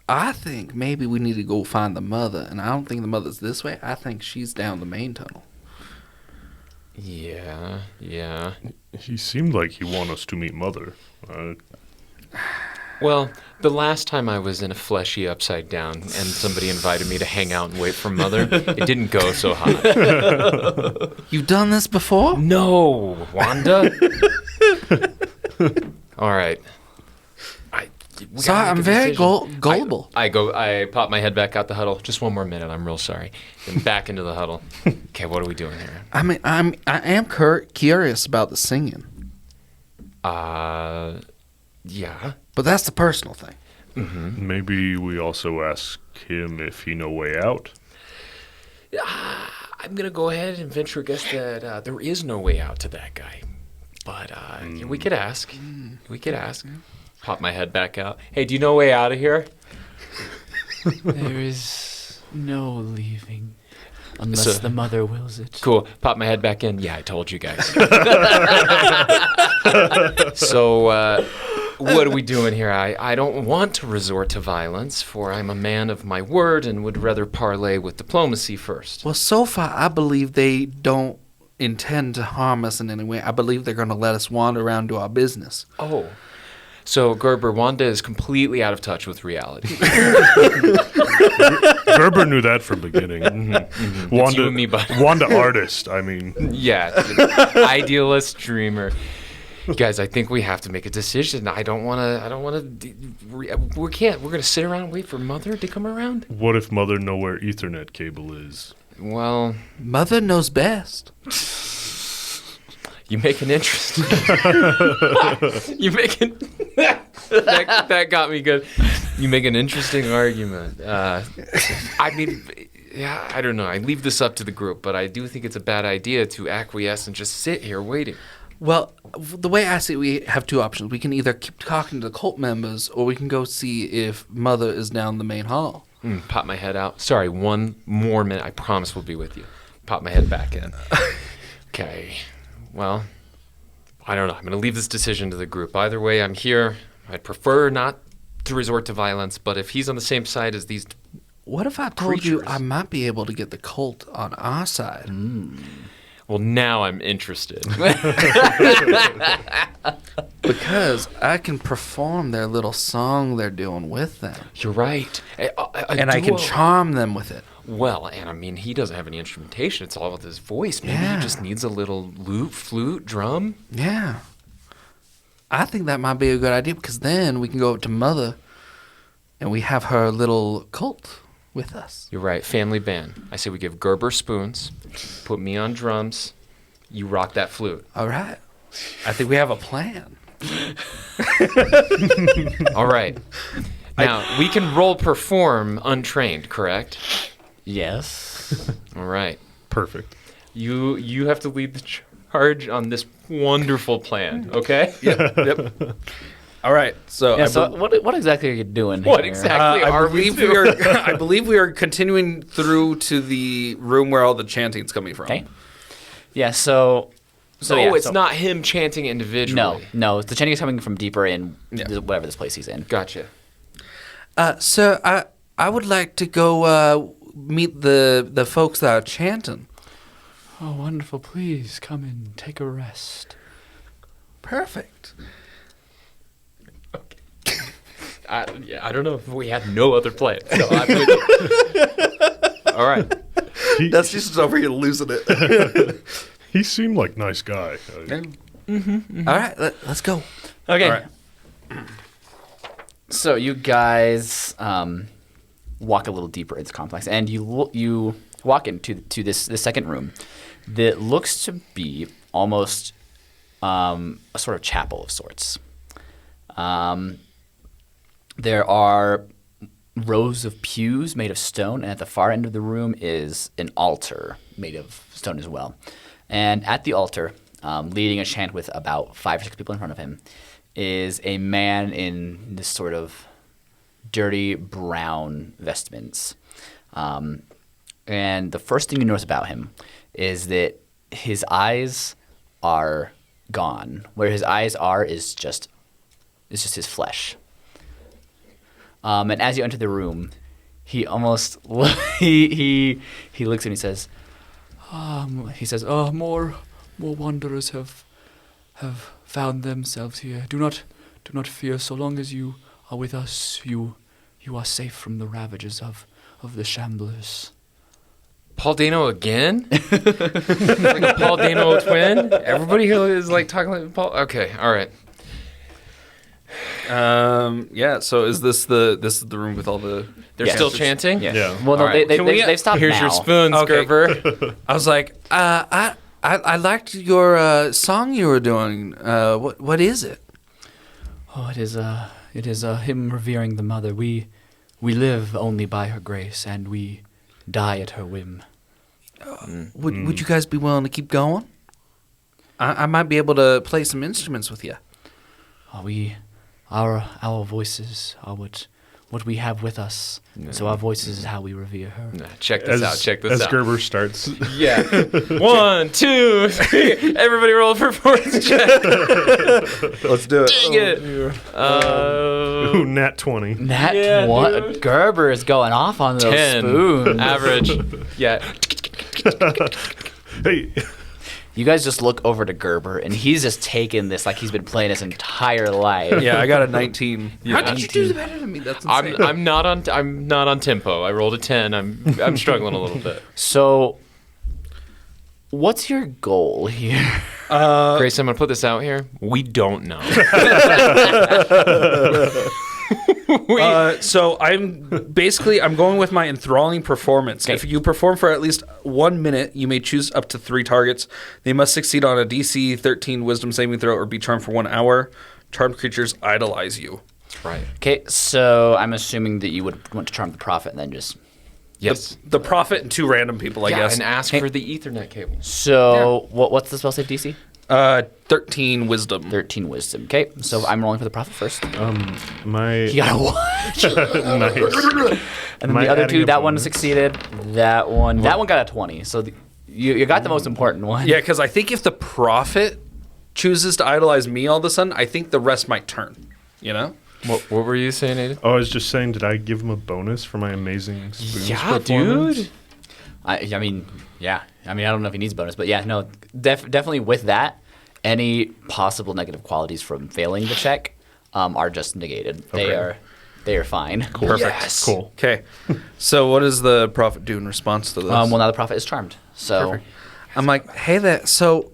I think maybe we need to go find the mother, and I don't think the mother's this way. I think she's down the main tunnel. Yeah. He seemed like he wanted us to meet Mother. Well, the last time I was in a fleshy upside down and somebody invited me to hang out and wait for Mother, it didn't go so hot. You've done this before? No, Wanda. All right. Sorry, I'm very gullible. I pop my head back out the huddle. Just one more minute. I'm real sorry. Then back into the huddle. Okay, what are we doing here? I mean, I am curious about the singing, Yeah. but that's the personal thing. Mm-hmm. Maybe we also ask him if he know way out. I'm gonna go ahead and venture a guess that there is no way out to that guy. But we could ask. We could ask. Pop my head back out. Hey, do you know a way out of here? There is no leaving unless the mother wills it. Cool. Pop my head back in. Yeah, I told you guys. So, what are we doing here? I don't want to resort to violence, for I'm a man of my word and would rather parley with diplomacy first. Well, so far, I believe they don't intend to harm us in any way. I believe they're going to let us wander around do our business. Oh. So, Gurr Burr, Wanda is completely out of touch with reality. Gerber knew that from the beginning. It's you and me, bud. Wanda artist, I mean. Yeah. Idealist, dreamer. Guys, I think we have to make a decision. I don't want to. We can't. We're going to sit around and wait for Mother to come around? What if Mother know where Ethernet cable is? Well, Mother knows best. you make an interesting. That got me good. You make an interesting argument. I mean, yeah, I don't know. I leave this up to the group, but I do think it's a bad idea to acquiesce and just sit here waiting. Well, the way I see it, we have two options. We can either keep talking to the cult members, or we can go see if Mother is down the main hall. Pop my head out. Sorry, one more minute. I promise we'll be with you. Pop my head back in. Okay. Well, I don't know. I'm going to leave this decision to the group. Either way, I'm here. I'd prefer not to resort to violence, but if he's on the same side as these What if I told you creatures. I might be able to get the cult on our side? Well, now I'm interested. Because I can perform their little song they're doing with them. You're right. And I can charm them with it. Well, and I mean, he doesn't have any instrumentation. It's all with his voice. Maybe Yeah. he just needs a little lute, flute, drum. Yeah. I think that might be a good idea, because then we can go up to Mother and we have her little cult with us. You're right. Family band. I say we give Gurr Burr spoons, put me on drums, you rock that flute. All right. I think we have a plan. All right. Now, we can role perform untrained, correct? Yes. All right. Perfect. You have to lead the charge on this wonderful plan, okay? Yep. All right. So, Yeah, so what exactly are you doing What here? exactly are we doing? I believe we are continuing through to the room where all the chanting's coming from. Okay. Yeah, so It's not him chanting individually. No, the chanting is coming from deeper in Yeah. whatever this place he's in. Gotcha. Sir, I would like to go meet the folks that are chanting. Oh, wonderful. Please come and take a rest. Perfect. I don't know if we had no other plan. So I'm with you. All right. That's just over here losing it. He seemed like a nice guy. All right, let's go. Okay. All right. So you guys walk a little deeper into the complex, and you walk into this second room that looks to be almost a sort of chapel of sorts. There are rows of pews made of stone, and at the far end of the room is an altar made of stone as well. And at the altar, leading a chant with about 5 or 6 people in front of him, is a man in this sort of dirty brown vestments. And the first thing you notice about him is that his eyes are gone. Where his eyes are is just his flesh. And as you enter the room, he almost he looks and he says, more wanderers have found themselves here. Do not fear. So long as you are with us, you are safe from the ravages of the Shamblers. Paul Dano again? Like a Paul Dano twin? Everybody here is like talking like Paul. Okay, all right. Yeah. So is this the room with all the? They're still chanting. Yeah. Well, no, All right. they've stopped Here's now. your spoons, Okay. Gerber. I was like, I liked your song you were doing. What is it? Oh, it is him revering the mother. We live only by her grace, and we die at her whim. Would you guys be willing to keep going? I might be able to play some instruments with you. Our voices are what we have with us. So our voices is how we revere her. Nah, check this out. Check this as out. Gerber starts. Yeah. 1, 2, 3. Everybody roll a performance check. Let's do it. Dang it. Ooh, nat 20. That Yeah, one, dude. Gerber is going off on those 10. spoons. Average. Yeah. Hey, You guys just look over to Gerber, and he's just taking this like he's been playing his entire life. Yeah, I got a 19. Yeah. How did you do better than me? That's insane. I'm not on tempo. I rolled a 10. I'm struggling a little bit. So, what's your goal here? Grace, I'm gonna put this out here. We don't know. So I'm going with my enthralling performance. Okay. If you perform for at least 1 minute, you may choose up to 3 targets. They must succeed on a DC 13 Wisdom saving throw or be charmed for 1 hour. Charmed creatures idolize you. Right. Okay, so I'm assuming that you would want to charm the prophet and then just... Yes. The prophet and 2 random people, I guess. And ask for the Ethernet cable. So, what's the spell save DC? 13 Wisdom. 13 wisdom. Okay, so I'm rolling for the prophet first. my He got a 1. nice. And then Am I the other adding 2, a that one bonus? succeeded. That one got a 20. So you got the most important one. Yeah, because I think if the prophet chooses to idolize me all of a sudden, I think the rest might turn. You know? What were you saying, Aidan? Oh, I was just saying, did I give him a bonus for my amazing spoons Yeah, performance? dude. I mean, yeah. I mean, I don't know if he needs bonus, but yeah, no, definitely with that, any possible negative qualities from failing the check are just negated. Okay. They are fine. Cool. Perfect. Yes. Cool. Okay. So what does the prophet do in response to this? Well, now the prophet is charmed. So Perfect. I'm like, hey there. So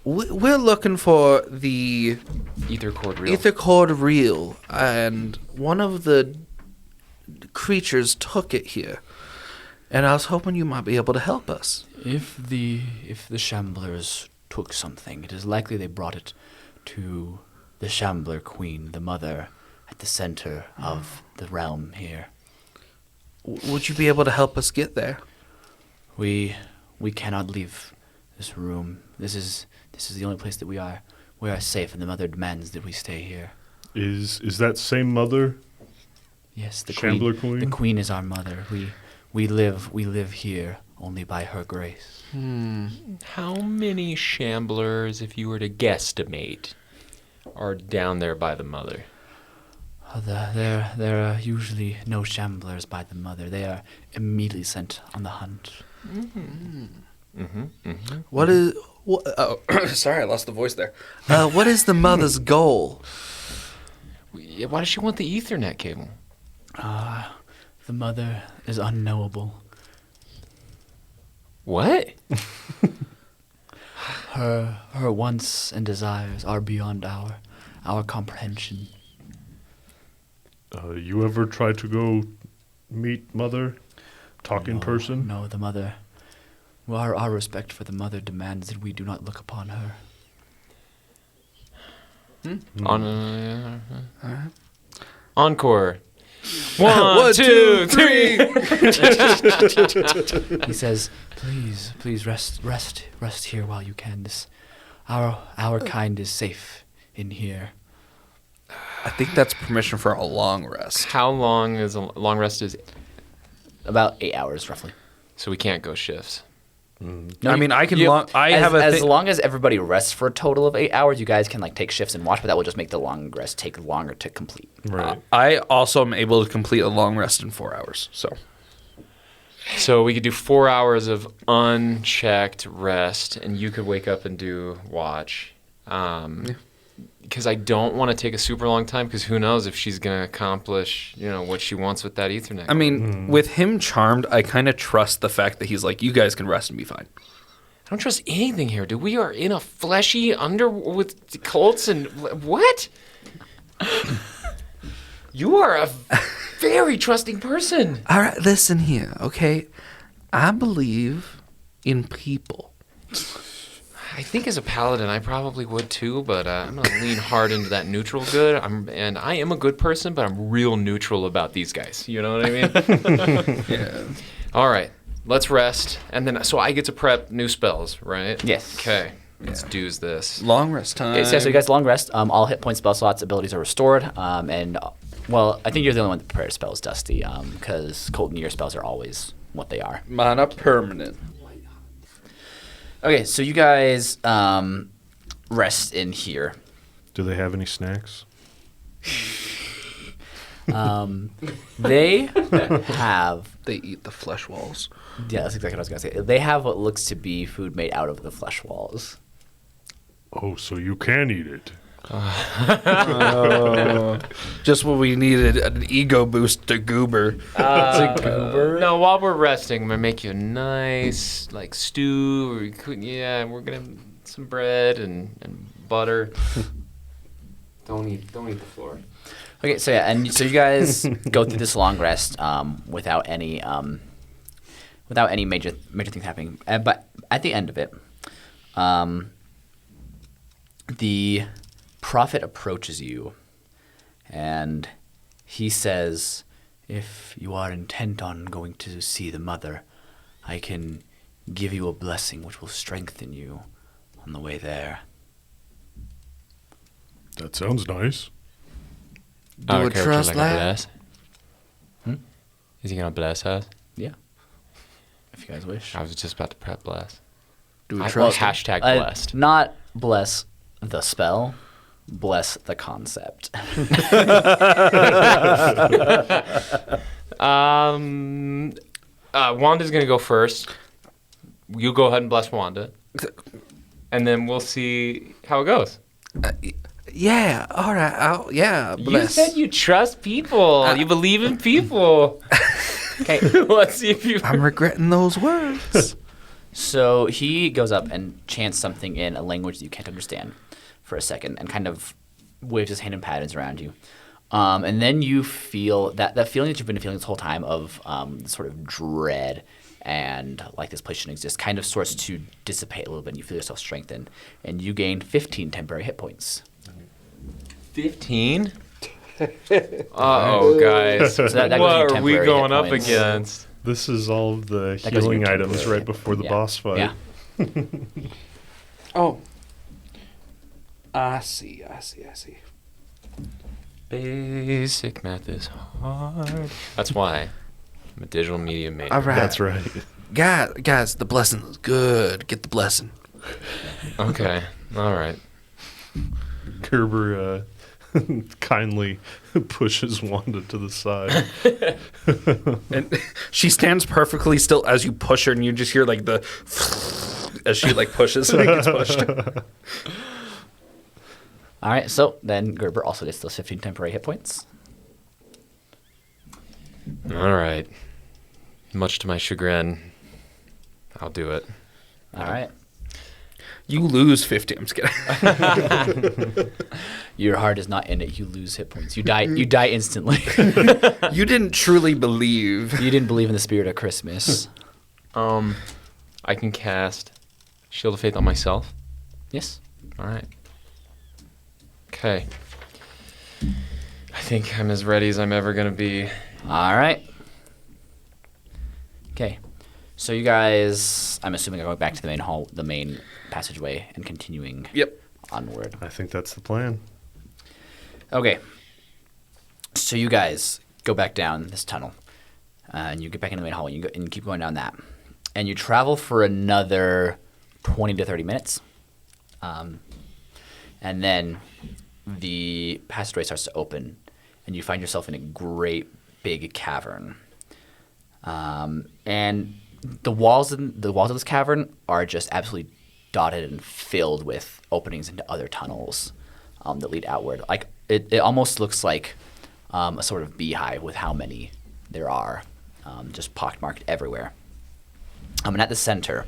we're looking for the Ether cord reel. ether cord reel, and one of the creatures took it here. And I was hoping you might be able to help us. if the Shamblers took something, it is likely they brought it to the Shambler Queen, the mother, at the center of the realm here. Would you be able to help us get there? We cannot leave this room. This is the only place that we are safe, and the mother demands that we stay here. Is that same mother? Yes, the Shambler queen. Queen? The queen is our mother. We live here only by her grace. How many Shamblers, if you were to guesstimate, are down there by the mother? There are usually no Shamblers by the mother. They are immediately sent on the hunt. What is... oh, sorry, I lost the voice there. What is the mother's goal? Why does she want the Ethernet cable? The mother is unknowable. What? Her wants and desires are beyond our comprehension. You ever try to go meet Mother? Talk in person? No, the mother. Well, our respect for the mother demands that we do not look upon her. Encore. One, two, three. He says, please rest here while you can. Our kind is safe in here. I think that's permission for a long rest. How long is a long rest? Is About 8 hours, roughly. so we can't go shifts. No, I mean, I can. you- I as, have a as thing. long as everybody rests for a total of 8 hours, you guys can like take shifts and watch, but that will just make the long rest take longer to complete. Right. I also am able to complete a long rest in 4 hours. So we could do 4 hours of unchecked rest, and you could wake up and do watch. Because I don't want to take a super long time, because who knows if she's going to accomplish, what she wants with that Ethernet. I mean, with him charmed, I kind of trust the fact that he's like, you guys can rest and be fine. I don't trust anything here, dude. We are in a fleshy with Colts and what? You are a very trusting person. All right, listen here, okay? I believe in people. I think as a paladin, I probably would too, but I'm going to lean hard into that neutral good. And I am a good person, but I'm real neutral about these guys. You know what I mean? Yeah. All right, let's rest. And then, so I get to prep new spells, right? Yes. Okay, let's do this. Long rest time. Okay, so you guys long rest. All hit point spell slots abilities are restored. Well, I think you're the only one that prepares spells, Dusty, because Colton, your spells are always what they are. Mana permanent. Okay, so you guys rest in here. Do they have any snacks? They have... They eat the flesh walls. Yeah, that's exactly what I was going to say. They have what looks to be food made out of the flesh walls. Oh, so you can eat it. Just what we needed, an ego boost to Goober. No, while we're resting, I'm going to make you a nice, stew. We're going to have some bread and butter. Don't eat the floor. Okay, so yeah, and so you guys go through this long rest without any major things happening. But at the end of it, the prophet approaches you, and he says, "If you are intent on going to see the mother, I can give you a blessing which will strengthen you on the way there." That sounds nice. Do a trust bless? Is he going to bless us? Yeah, if you guys wish. I was just about to prep bless. Do a Well, trust. hashtag blessed. Not bless the spell, bless the concept. Wanda's going to go first. You go ahead and bless Wanda. And then we'll see how it goes. Yeah, all right. Bless. You said you trust people. You believe in people. Okay. Let's see if you... I'm regretting those words. So he goes up and chants something in a language that you can't understand for a second and kind of waves his hand in patterns around you. And then you feel that feeling that you've been feeling this whole time of sort of dread and like this place shouldn't exist kind of starts to dissipate a little bit, and you feel yourself strengthened. And you gain 15 temporary hit points. 15? Uh-oh, guys. So that gives you What are we temporary going hit up points. against? This is all of the That goes in healing your items temporary right before the yeah. boss fight. Yeah. Oh. I see. Basic math is hard. That's why I'm a digital media major. All right. That's right. Guys, the blessing is good. Get the blessing. Okay. All right. Gerber kindly pushes Wanda to the side. And she stands perfectly still as you push her, and you just hear like the as she like pushes and it gets pushed. All right, so then Gerber also gets those 15 temporary hit points. All right. Much to my chagrin, I'll do it. All right. You lose 50. I'm just kidding. Your heart is not in it. You lose hit points. You die. You die instantly. You didn't truly believe. You didn't believe in the spirit of Christmas. I can cast Shield of Faith on myself. Yes. All right. Okay. I think I'm as ready as I'm ever going to be. All right. Okay. So you guys, I'm assuming, are going back to the main hall, the main passageway, and continuing Yep. onward. I think that's the plan. Okay. So you guys go back down this tunnel, and you get back into the main hall, and you keep going down that. And you travel for another 20 to 30 minutes. And then the passageway starts to open, and you find yourself in a great big cavern. And the walls of this cavern are just absolutely dotted and filled with openings into other tunnels that lead outward. Like it almost looks like a sort of beehive with how many there are, just pockmarked everywhere. And at the center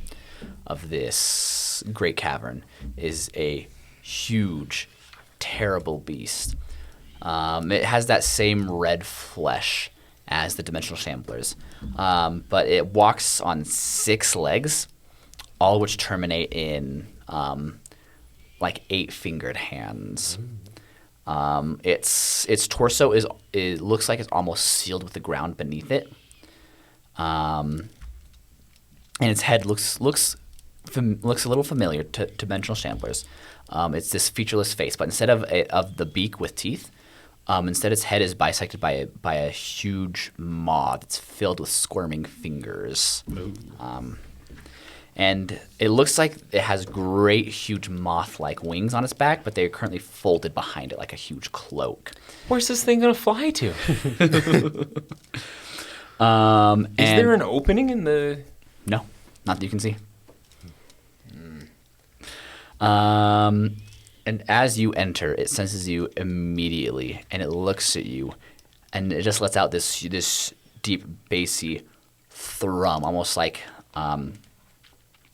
of this great cavern is a huge, terrible beast. It has that same red flesh as the dimensional shamblers, but it walks on 6 legs, all of which terminate in like 8-fingered hands. Its torso looks like it's almost sealed with the ground beneath it, and its head looks a little familiar to dimensional shamblers. It's this featureless face, but instead of the beak with teeth, instead its head is bisected by a huge maw that's filled with squirming fingers. And it looks like it has great, huge moth-like wings on its back, but they're currently folded behind it like a huge cloak. Where's this thing going to fly to? Is Is there an opening in the... No, not that you can see. And as you enter, it senses you immediately, and it looks at you, and it just lets out this deep, bassy thrum, almost like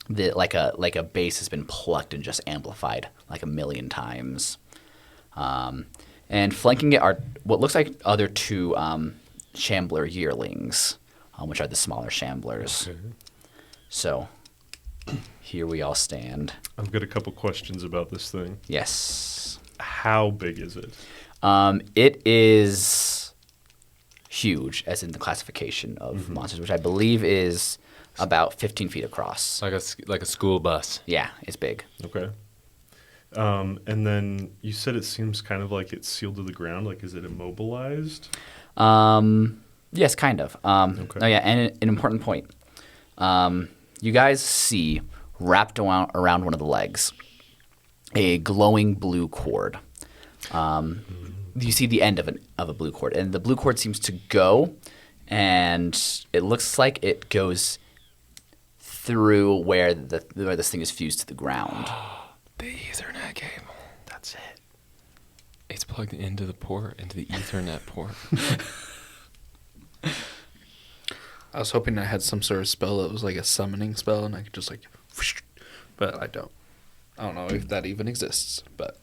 like a bass has been plucked and just amplified like 1,000,000 times. And flanking it are what looks like other 2 Shambler yearlings, which are the smaller Shamblers. Okay. So here we all stand. I've got a couple questions about this thing. Yes. How big is it? It is huge, as in the classification of monsters, which I believe is about 15 feet across. Like a school bus. Yeah, it's big. Okay. And then you said it seems kind of like it's sealed to the ground. Like, is it immobilized? Yes, kind of. Okay. Oh, yeah, and an important point. You guys see, wrapped around one of the legs, a glowing blue cord. You see the end of a blue cord, and the blue cord seems to go, and it looks like it goes through where this thing is fused to the ground. The Ethernet cable. That's it. It's plugged into the Ethernet port. I was hoping I had some sort of spell that was like a summoning spell, and I could just like, whoosh, but I don't. I don't know if that even exists, but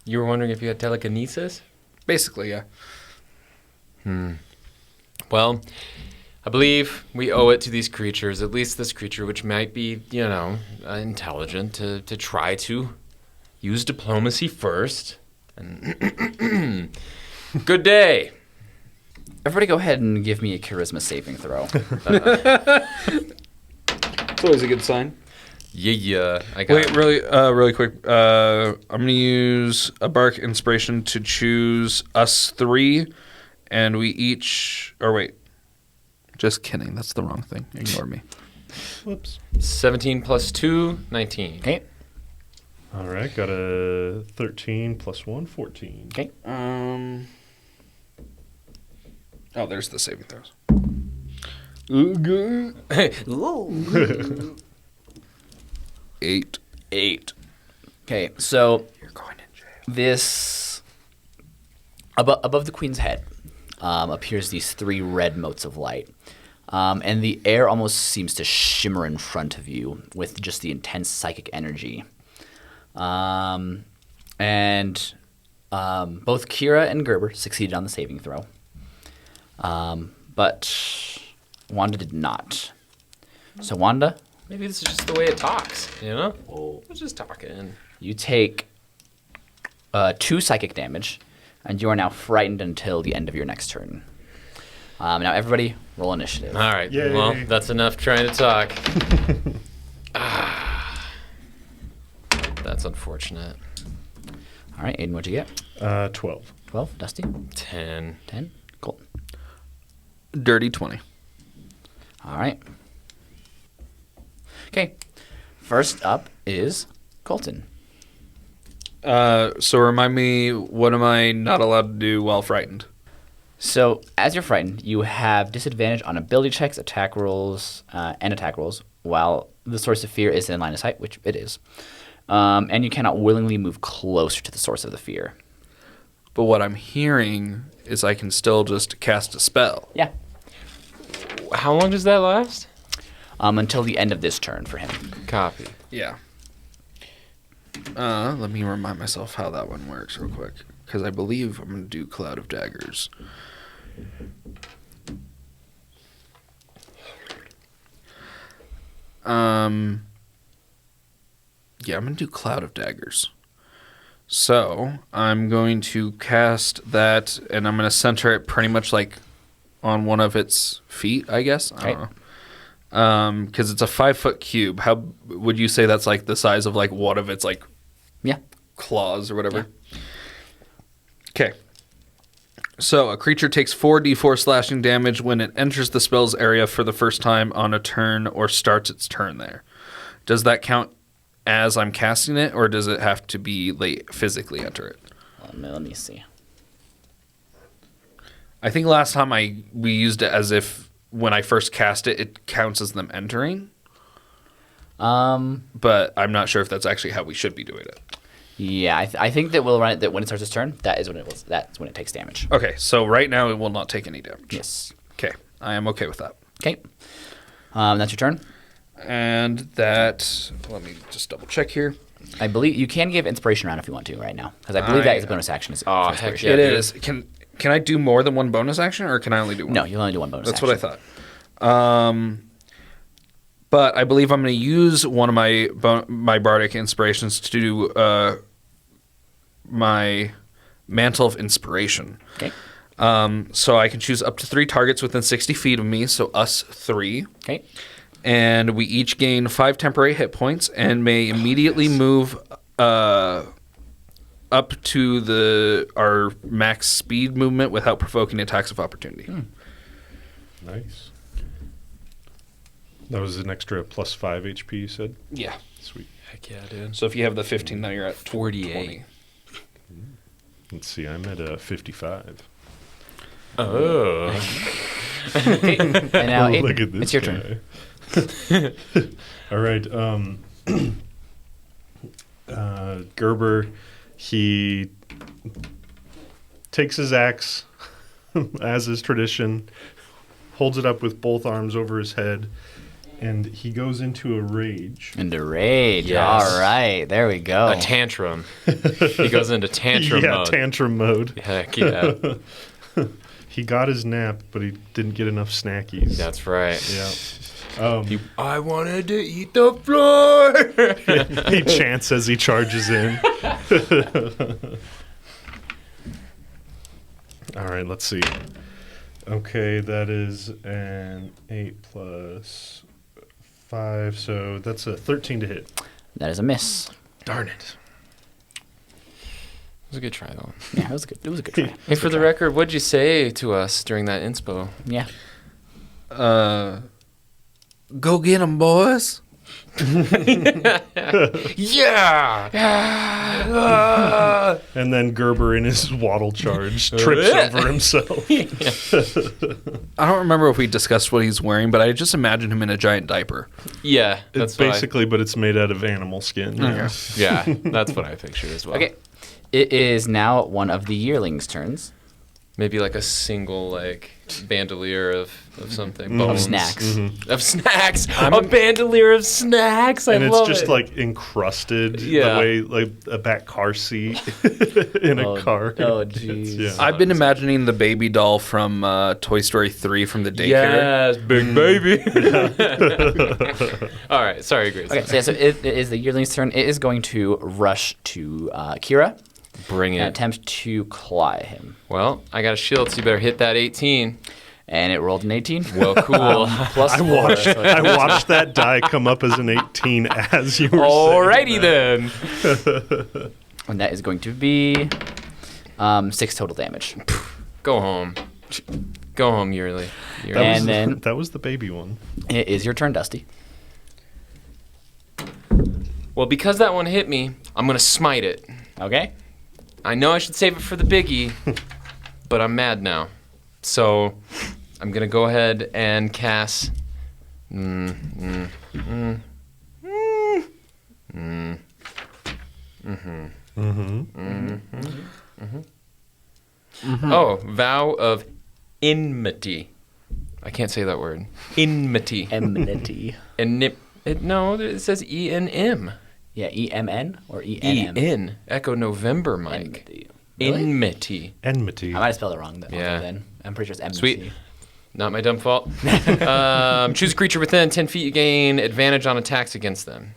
You were wondering if you had telekinesis? basically, yeah. Well, I believe we owe it to these creatures, at least this creature, which might be, intelligent, to try to use diplomacy first. And good day. Everybody go ahead and give me a charisma saving throw. It's always a good sign. Yeah. I got Wait, really quick. I'm gonna use a bark inspiration to choose us 3, and we each. Or wait, just kidding. That's the wrong thing. Ignore me. Whoops. 17 plus 2, 19. Okay. All right, got a 13 plus 1, 14. Okay. Oh, there's the saving throws. 8. 8. Okay, so You're going in jail. this above the queen's head appears these 3 red motes of light, and the air almost seems to shimmer in front of you with just the intense psychic energy And both Keira and Gurr Burr succeeded on the saving throw. But Wanda did not. So Wanda, Maybe this is just the way it talks, you know? It's just talking. you take 2 psychic damage, and you are now frightened until the end of your next turn. Now everybody roll initiative. All right. Yay. Well, that's enough trying to talk. That's unfortunate. All right, Aidan, what'd you get? 12. 12. Dusty? 10. 10. Colton. Dirty 20. All right. Okay. First up is Coleton. So remind me, what am I not allowed to do while frightened? So, as you're frightened, you have disadvantage on ability checks, attack rolls, and attack rolls, while the source of fear is in line of sight, which it is. And you cannot willingly move closer to the source of the fear. But what I'm hearing is I can still just cast a spell. Yeah. How long does that last? Until the end of this turn for him. Copy. Yeah. Let me remind myself how that one works real quick. Because I believe I'm going to do Cloud of Daggers. Yeah, I'm going to do Cloud of Daggers. So, I'm going to cast that, and I'm going to center it pretty much like on one of its feet, I guess. I don't know. Because it's a 5-foot cube. How would you say that's like the size of like one of its like Yeah. claws or whatever? Okay. So, a creature takes 4d4 slashing damage when it enters the spell's area for the first time on a turn or starts its turn there. Does that count as I'm casting it, or does it have to be physically enter it? Let me see. I think last time we used it as if when I first cast it, it counts as them entering. But I'm not sure if that's actually how we should be doing it. Yeah, I think that we'll run it that when it starts its turn, that's when it takes damage. Okay, so right now it will not take any damage. Yes. Okay, I am okay with that. Okay. That's your turn. And that, let me just double check here. I believe you can give inspiration round if you want to right now, because I believe that is a bonus action. Oh, for heck inspiration. yeah. It dude. is. Can I do more than one bonus action, or can I only do one? No, you'll only do one bonus That's action. what I thought. But I believe I'm going to use one of my bardic inspirations to do my Mantle of Inspiration. Okay. So I can choose up to 3 targets within 60 feet of me, so us 3. Okay. And we each gain 5 temporary hit points and may immediately move up to our max speed movement without provoking attacks of opportunity. Nice. That was an extra plus 5 HP, you said? Yeah. Sweet. Heck yeah, dude. So if you have the 15, now you're at 48. 20. Let's see, I'm at 55. Oh. Okay. And now, Aiden, Look at this it's your turn. guy. All right. Gurr Burr, he takes his axe, as is tradition, holds it up with both arms over his head, and he goes into a rage. Into rage. Yes. All right. There we go. A tantrum. He goes into tantrum yeah, mode. tantrum mode. Heck yeah. He got his nap, but he didn't get enough snackies. That's right. Yeah. I wanted to eat the floor. He chants as he charges in. All right, let's see. Okay, that is an 8 plus 5, so that's a 13 to hit. That is a miss. Darn it. It was a good try, though. Yeah, it was a good. It was a good try. Hey, for the record, what'd you say to us during that inspo? Yeah. Go get 'em, boys. Yeah! And then Gerber, in his waddle charge, trips over himself. I don't remember if we discussed what he's wearing, but I just imagine him in a giant diaper. Yeah, It's that's what basically, but it's made out of animal skin. Okay. yeah, that's what I pictured as well. Okay. It is now one of the yearlings' turns. Maybe like a single like bandolier of something. Of Bones. snacks. Of snacks. A bandolier of snacks. I And it's love just it. like encrusted Yeah. the way like a back car seat in a car. Oh, jeez. Yeah. I've been imagining the baby doll from Toy Story 3 from the daycare. Yes, big baby. All right, sorry, Grace. Okay, so it is the yearling's turn. It is going to rush to Keira Bring and it. attempt to claw at him. Well, I got a shield, so you better hit that 18. And it rolled an 18. Well, cool. Plus I four, watched so it's- I watched that die come up as an 18 as you were Alrighty saying that. then. And that is going to be 6 total damage. Go home. Go home, yearly. And then That was the baby one. it is your turn, Dusty. Well, because that one hit me, I'm going to smite it. Okay. I know I should save it for the biggie, but I'm mad now. So I'm going to go ahead and cast... Oh, vow of enmity. I can't say that word. Enmity. Enmity. No, it says E-N-M. Yeah, E-M-N or E-N-M? E-N. Echo November, Mike. Enmity. Really? Enmity. Enmity. I might have spelled it wrong Yeah. then. I'm pretty sure it's enmity. Sweet. Not my dumb fault. Choose a creature within 10 feet. You gain advantage on attacks against them.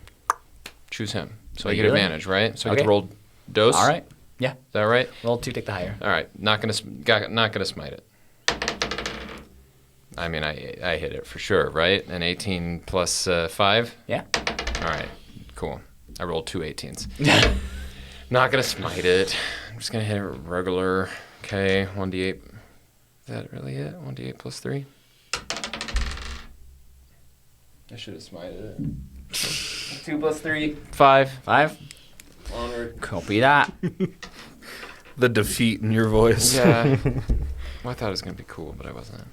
Choose him. So I get Really? advantage, right? So I get Okay. to roll dose. All right. Yeah. Is that right? Roll 2, take the higher. All right. Not gonna smite it. I mean, I hit it for sure, right? An 18 plus 5. Yeah. All right. Cool. I rolled 2 18s. Not gonna smite it. I'm just gonna hit it regular. Okay. 1d8. Is that really it? 1d8 plus 3. I should have smited it. 2 plus 3. 5. 5. Onward. Copy that. The defeat in your voice. Yeah. Well, I thought it was gonna be cool, but I wasn't.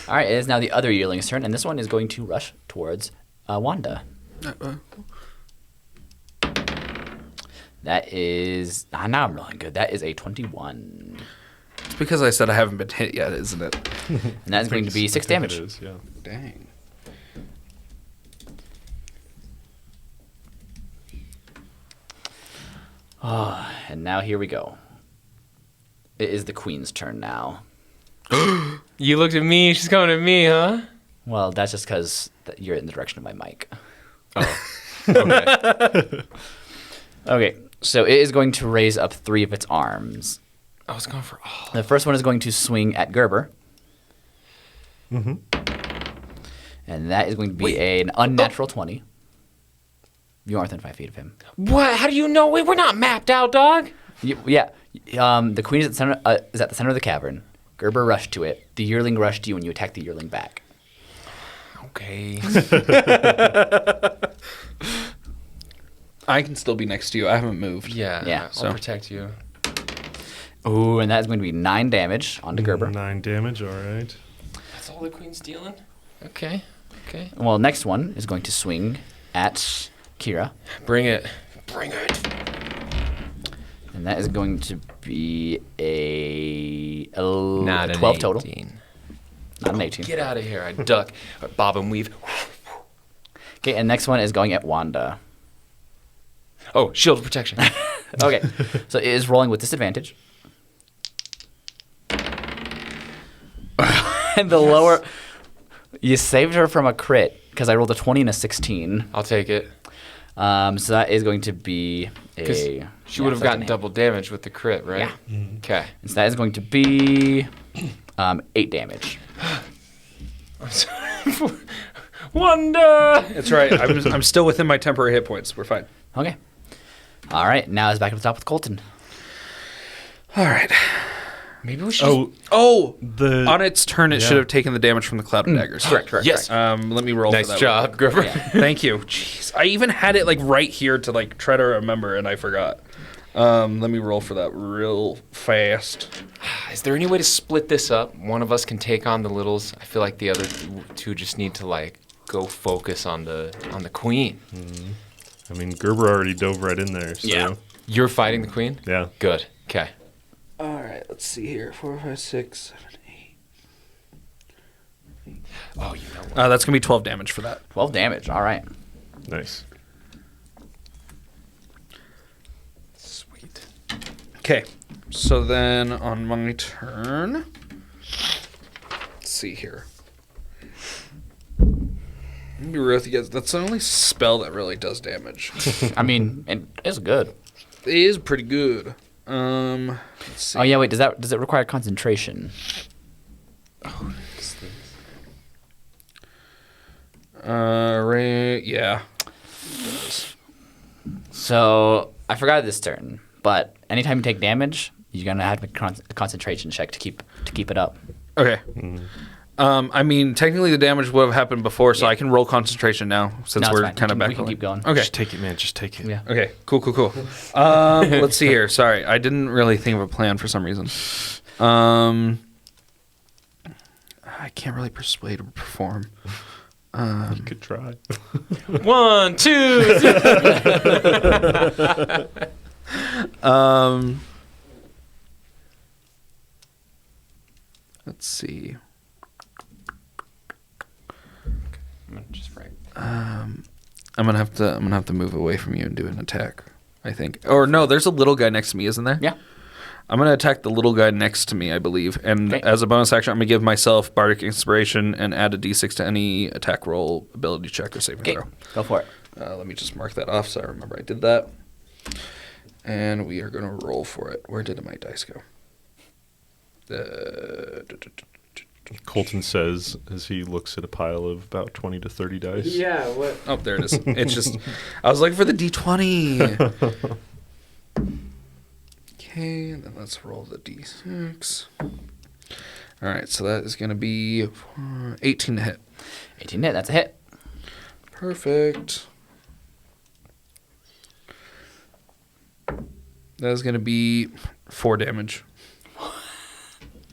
All right, it is now the other yearling's turn, and this one is going to rush towards Wanda. That is... now I'm rolling good. That is a 21. It's because I said I haven't been hit yet, isn't it? And that is going to be 6 I think damage. it is, yeah. Dang. And now here we go. It is the queen's turn now. You looked at me. She's coming at me, huh? Well, that's just because you're in the direction of my mic. Oh. Okay. Okay, so it is going to raise up 3 of its arms. I was going for all. The first one is going to swing at Gurr Burr. Mm-hmm. And that is going to be an unnatural 20. You are within 5 feet of him. What? How do you know? We're not mapped out, dog. Yeah. The queen is at the center of the cavern. Gurr Burr rushed to it. The yearling rushed you, and you attacked the yearling back. Okay. I can still be next to you. I haven't moved. Yeah. Yeah, I'll so- protect you. Ooh, and that is going to be 9 damage onto Gurr Burr. 9 damage, all right. That's all the queen's dealing? Okay. Okay. Well, next one is going to swing at Keira. Bring it. Bring it. And that is going to be a Not 12 an total. 18. Not an 18. Get out of here. I duck. Bob and weave. Okay, and next one is going at Wanda. Oh, shield of protection. Okay, so it is rolling with disadvantage. And the lower... You saved her from a crit, because I rolled a 20 and a 16. I'll take it. So that is going to be Because a... she would have gotten 13. double damage with the crit, right? Yeah. Okay. And so that is going to be 8 damage. I'm sorry. Wanda! That's right. I'm still within my temporary hit points. We're fine. Okay. All right, now it's back at the top with Coleton. All right. Maybe we should. Oh, The on its turn, it Yeah. should have taken the damage from the cloud of daggers. Correct. Yes. Let me roll. Nice for that job, Gurr Burr. Thank you. Jeez, I even had it like right here to like try to remember, and I forgot. Let me roll for that real fast. Is there any way to split this up? One of us can take on the littles. I feel like the other two just need to like go focus on the queen. I mean, Gerber already dove right in there. So, Yeah. You're fighting the queen? Yeah. Good. Okay. All right. let's see here. 4, 5, 6, 7, 8. Oh, you know what? That's going to be 12 damage for that. 12 damage. All right. Nice. Sweet. Okay. So then on my turn, let's see here. I'm gonna be real with you guys. That's the only spell that really does damage. I mean, it's good. It is pretty good. Let's see. Oh yeah, wait. Does it require concentration? Right. Yeah. So I forgot this turn, but anytime you take damage, you're gonna have to make a concentration check to keep it up. Okay. I mean, technically the damage would have happened before, so I can roll concentration now since No, it's we're fine. kind of back. We can keep going. Okay. Just take it, man. Just take it. Yeah. Okay. Cool. Let's see here. Sorry, I didn't really think of a plan for some reason. I can't really persuade or perform. You could try. 1, 2. Let's see. Just right. I'm gonna have to move away from you and do an attack, I think. Or no, there's a little guy next to me, isn't there? Yeah. I'm gonna attack the little guy next to me, I believe. And Okay. as a bonus action, I'm gonna give myself Bardic Inspiration and add a D6 to any attack roll, ability check, or saving Okay. throw. Go for it. Let me just mark that off so I remember I did that. And we are gonna roll for it. Where did my dice go? Coleton says as he looks at a pile of about 20 to 30 dice. Yeah, what? Oh, there it is. It's just, I was looking for the D20. Okay, and then let's roll the D6. All right, so that is going to be 18 to hit. 18 hit. That's a hit. Perfect. That is going to be 4 damage.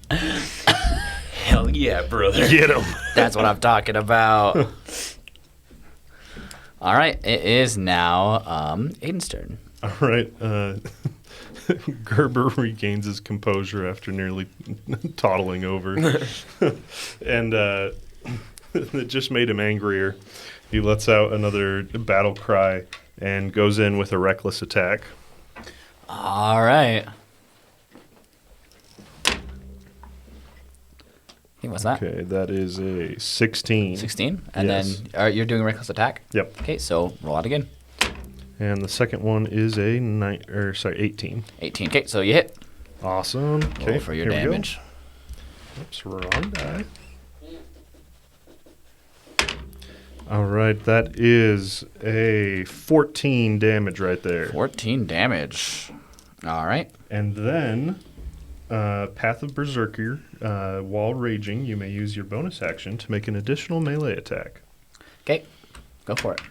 Hell yeah, brother. Get him. That's what I'm talking about. All right. It is now Aiden's turn. All right. Gurr Burr regains his composure after nearly toddling over. And it just made him angrier. He lets out another battle cry and goes in with a reckless attack. All right. What's that? Okay, that is a 16. 16? And Yes. then you're doing a reckless attack? Yep. Okay, so roll out again. And the second one is a 18. 18. Okay, so you hit. Awesome. Okay, Roll for your here we go. damage. Oops, wrong die. All right, that is a 14 damage right there. 14 damage. All right. And then, Path of Berserker, while raging, you may use your bonus action to make an additional melee attack. Okay, go for it.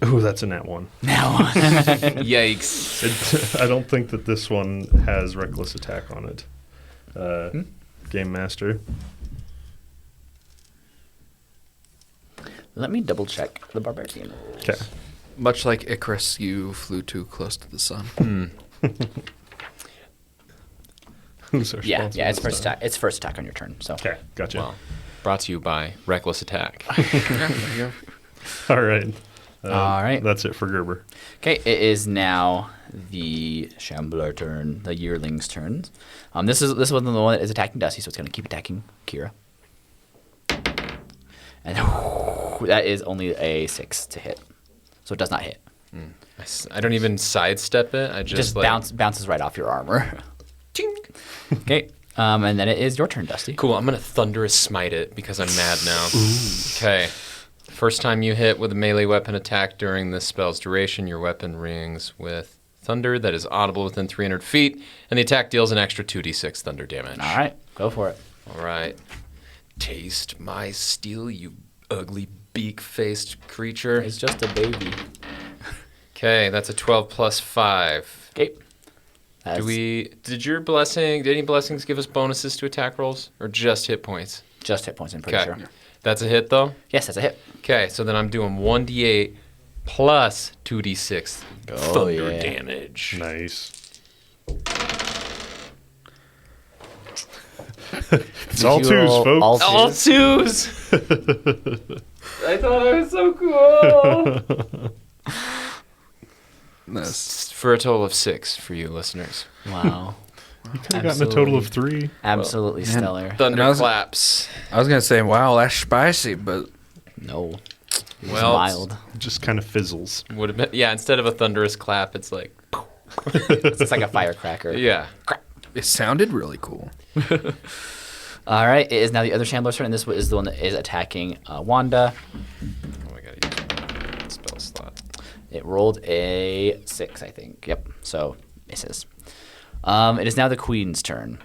Ooh, that's a nat 1. Now. Yikes. I don't think that this one has reckless attack on it. Game Master. Let me double check the barbarian rules. Okay. Much like Icarus, you flew too close to the sun. Who's Yeah, responsible it's this first time? attack. It's first attack on your turn. So Okay, gotcha. Well, brought to you by Reckless Attack. Yeah, there you go. All right. All right. That's it for Gerber. okay, it is now the Shambler turn, the yearling's turn. This was the one that is attacking Dusty, so it's going to keep attacking Keira. And that is only a 6 to hit, so it does not hit. I don't even sidestep it. I It just just bounces right off your armor. Tink. Okay, and then it is your turn, Dusty. Cool. I'm gonna thunderous smite it because I'm mad now. Okay. First time you hit with a melee weapon attack during this spell's duration, your weapon rings with thunder that is audible within 300 feet, and the attack deals an extra 2d6 thunder damage. All right, go for it. All right. Taste my steel, you ugly beak-faced creature. It's just a baby. Okay, that's a 12 plus 5. Okay. That's Did any blessings give us bonuses to attack rolls or just hit points? just hit points, I'm pretty Okay. sure. That's a hit though? Yes, that's a hit. Okay, so then I'm doing 1d8 plus 2d6 thunder yeah. damage. Nice. It's all twos, folks. All twos. I thought I was so cool. Nice. For a total of 6 for you listeners. Wow. You could have gotten a total of 3. Absolutely stellar. Thunderclaps. I was gonna say, wow, that's spicy, but No. It was Well, mild. It just kind of fizzles. Would have been, yeah, instead of a thunderous clap, it's like, It's like a firecracker. yeah. it sounded really cool. All right. It is now the other Shambler's turn, and this is the one that is attacking Wanda. Oh my god, use my spell slot. It rolled a 6, I think. Yep. So misses. It is now the Queen's turn.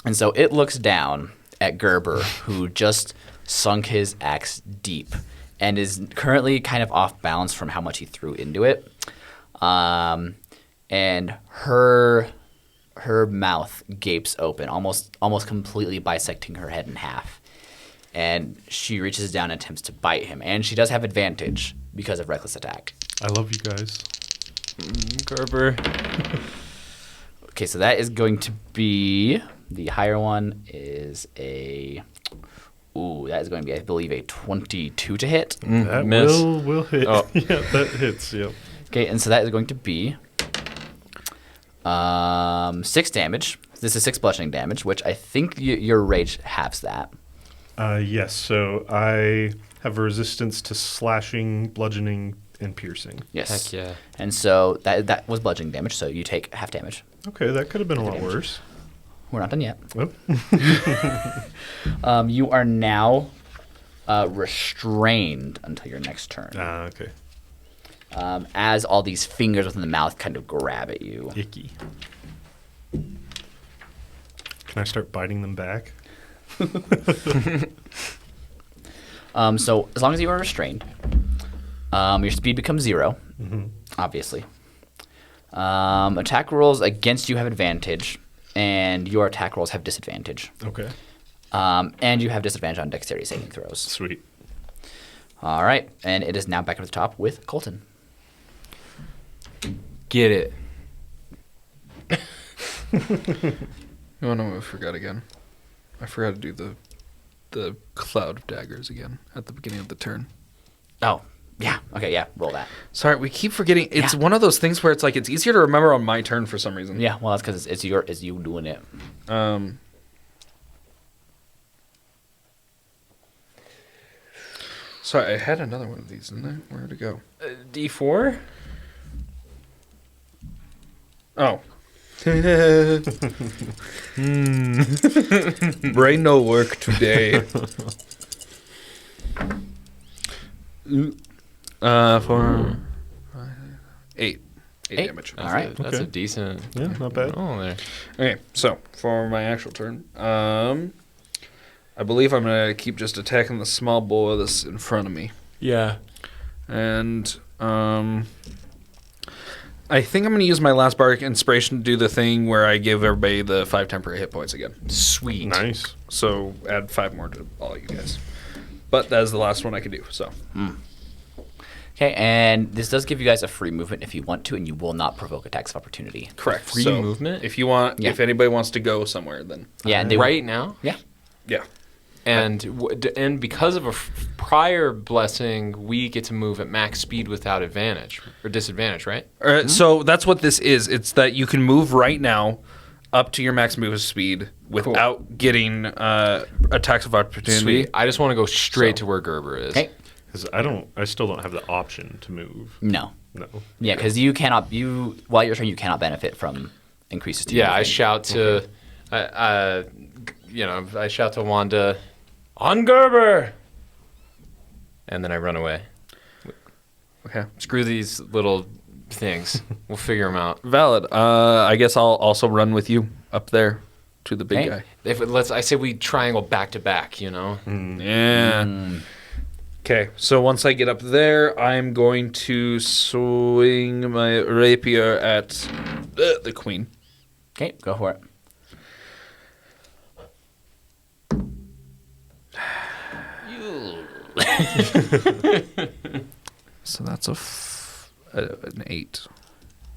And so it looks down at Gurr Burr, who just sunk his axe deep and is currently kind of off balance from how much he threw into it. And her mouth gapes open, almost completely bisecting her head in half. And she reaches down and attempts to bite him. And she does have advantage because of reckless attack. I love you guys. Gerber. Okay, so that is going to be the higher one is a. Ooh, that is going to be, I believe, a 22 to hit. That miss. will hit. Oh. Yeah, that hits. Yep. Okay, and so that is going to be 6 damage. This is 6 bludgeoning damage, which I think your rage halves that. Yes. So I have a resistance to slashing, bludgeoning, and piercing. Yes. Heck yeah. And so that was bludgeoning damage, so you take half damage. Okay, that could have been a lot worse. We're not done yet. Oh. You are now restrained until your next turn. Okay. As all these fingers within the mouth kind of grab at you. Icky. Can I start biting them back? So as long as you are restrained, your speed becomes 0, obviously. Attack rolls against you have advantage, and your attack rolls have disadvantage. Okay. And you have disadvantage on dexterity saving throws. Sweet. All right, and it is now back at the top with Coleton. Get it. Oh no, I forgot again. I forgot to do the cloud of daggers again at the beginning of the turn. Oh, yeah. Okay, yeah, roll that. Sorry, we keep forgetting. It's Yeah. one of those things where it's like it's easier to remember on my turn for some reason. Yeah, well, that's because it's you doing it. Sorry, I had another one of these, didn't I? Where'd it go? D4? Oh. Brain no work today. For 8 8 damage. All right. That's a Okay. decent. Yeah, not bad. Oh, there. Okay, so for my actual turn, I believe I'm gonna keep just attacking the small boy that's in front of me, Yeah. and I think I'm gonna use my last bardic inspiration to do the thing where I give everybody the 5 temporary hit points again. Sweet. Nice. So add 5 more to all you guys. But that is the last one I can do. So Okay, and this does give you guys a free movement if you want to, and you will not provoke attacks of opportunity. correct. Free So movement? If you want, Yeah. if anybody wants to go somewhere, then Yeah, and they Right now? Yeah. yeah. And because of a prior blessing, we get to move at max speed without advantage or disadvantage, right? So that's what this is. It's that you can move right now up to your max move speed without getting attacks of opportunity. Sweet. I just want to go straight So. to where Gerber is. Okay. Because I still don't have the option to move. No. No. Yeah, because you cannot. While you're turn, you cannot benefit from increases to. Yeah, I movement. shout to, I shout to Wanda, on Gerber, and then I run away. Okay. Screw these little things. We'll figure them out. Valid. I guess I'll also run with you up there to the big Okay. guy. I say we triangle back to back. You know. Yeah. Okay, so once I get up there, I'm going to swing my rapier at the queen. Okay, go for it. So that's an 8.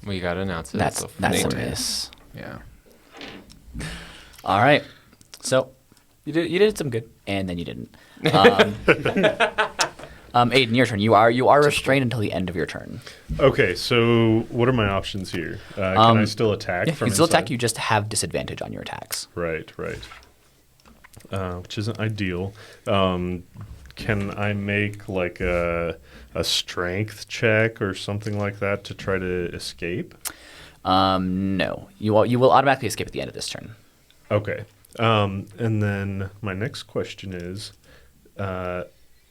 Well, you gotta announce it. That's So a Nate. miss. Yeah. All right. So you did some good, and then you didn't. Aidan, your turn. You are restrained until the end of your turn. Okay, so what are my options here? Can I still attack Yeah, you from can still inside? attack. You just have disadvantage on your attacks. Right. Which isn't ideal. Can I make like a strength check or something like that to try to escape? No. You will automatically escape at the end of this turn. Okay. And then my next question is,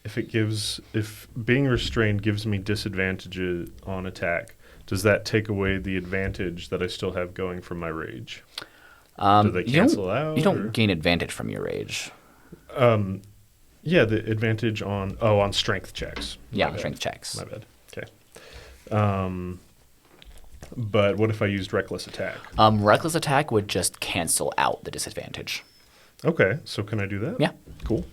if being restrained gives me disadvantage on attack, does that take away the advantage that I still have going from my rage? Do they cancel out? You don't or? gain advantage from your rage. Yeah, the advantage on strength checks. Yeah, My on bad. strength checks. My bad. Okay. But what if I used reckless attack? Reckless attack would just cancel out the disadvantage. Okay, so can I do that? Yeah. Cool.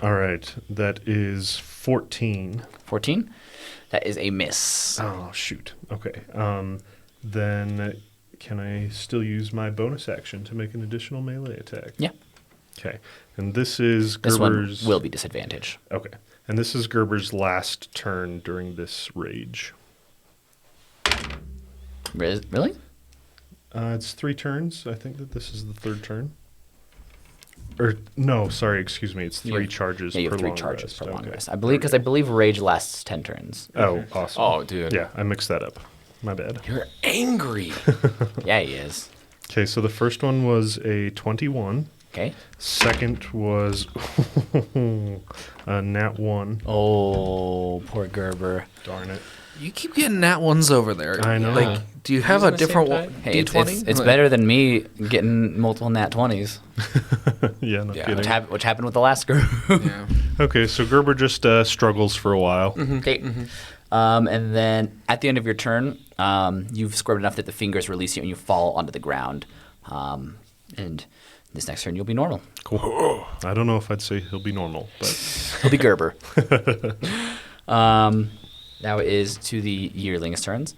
All right, that is 14. 14. That is a miss. Oh, shoot. Okay. Then can I still use my bonus action to make an additional melee attack? Yeah. Okay. And this is This one Gerber's... will be disadvantage. Okay. And this is Gerber's last turn during this rage. Really? It's 3 turns. I think that this is the 3rd turn. Or, no, sorry, excuse me. It's 3 charges Yeah, you per have 3 long charges rest. per long Okay. rest. I believe rage lasts 10 turns. Oh, awesome. Oh, dude. Yeah, I mixed that up. My bad. You're angry. Yeah, he is. Okay, so the first one was a 21. Okay. Second was a nat 1. Oh, poor Gerber. Darn it. You keep getting nat ones over there. I know. Like, do you have a Using the same different type? one? Hey, D20? it's better than me getting multiple nat 20s, Yeah, no Yeah. kidding. which happened with the last group. Yeah. Okay, so Gerber just struggles for a while. Okay. And then at the end of your turn, you've scored enough that the fingers release you and you fall onto the ground. And this next turn, you'll be normal. Cool. I don't know if I'd say he'll be normal, but He'll be Gerber. Now it is to the yearling's turns.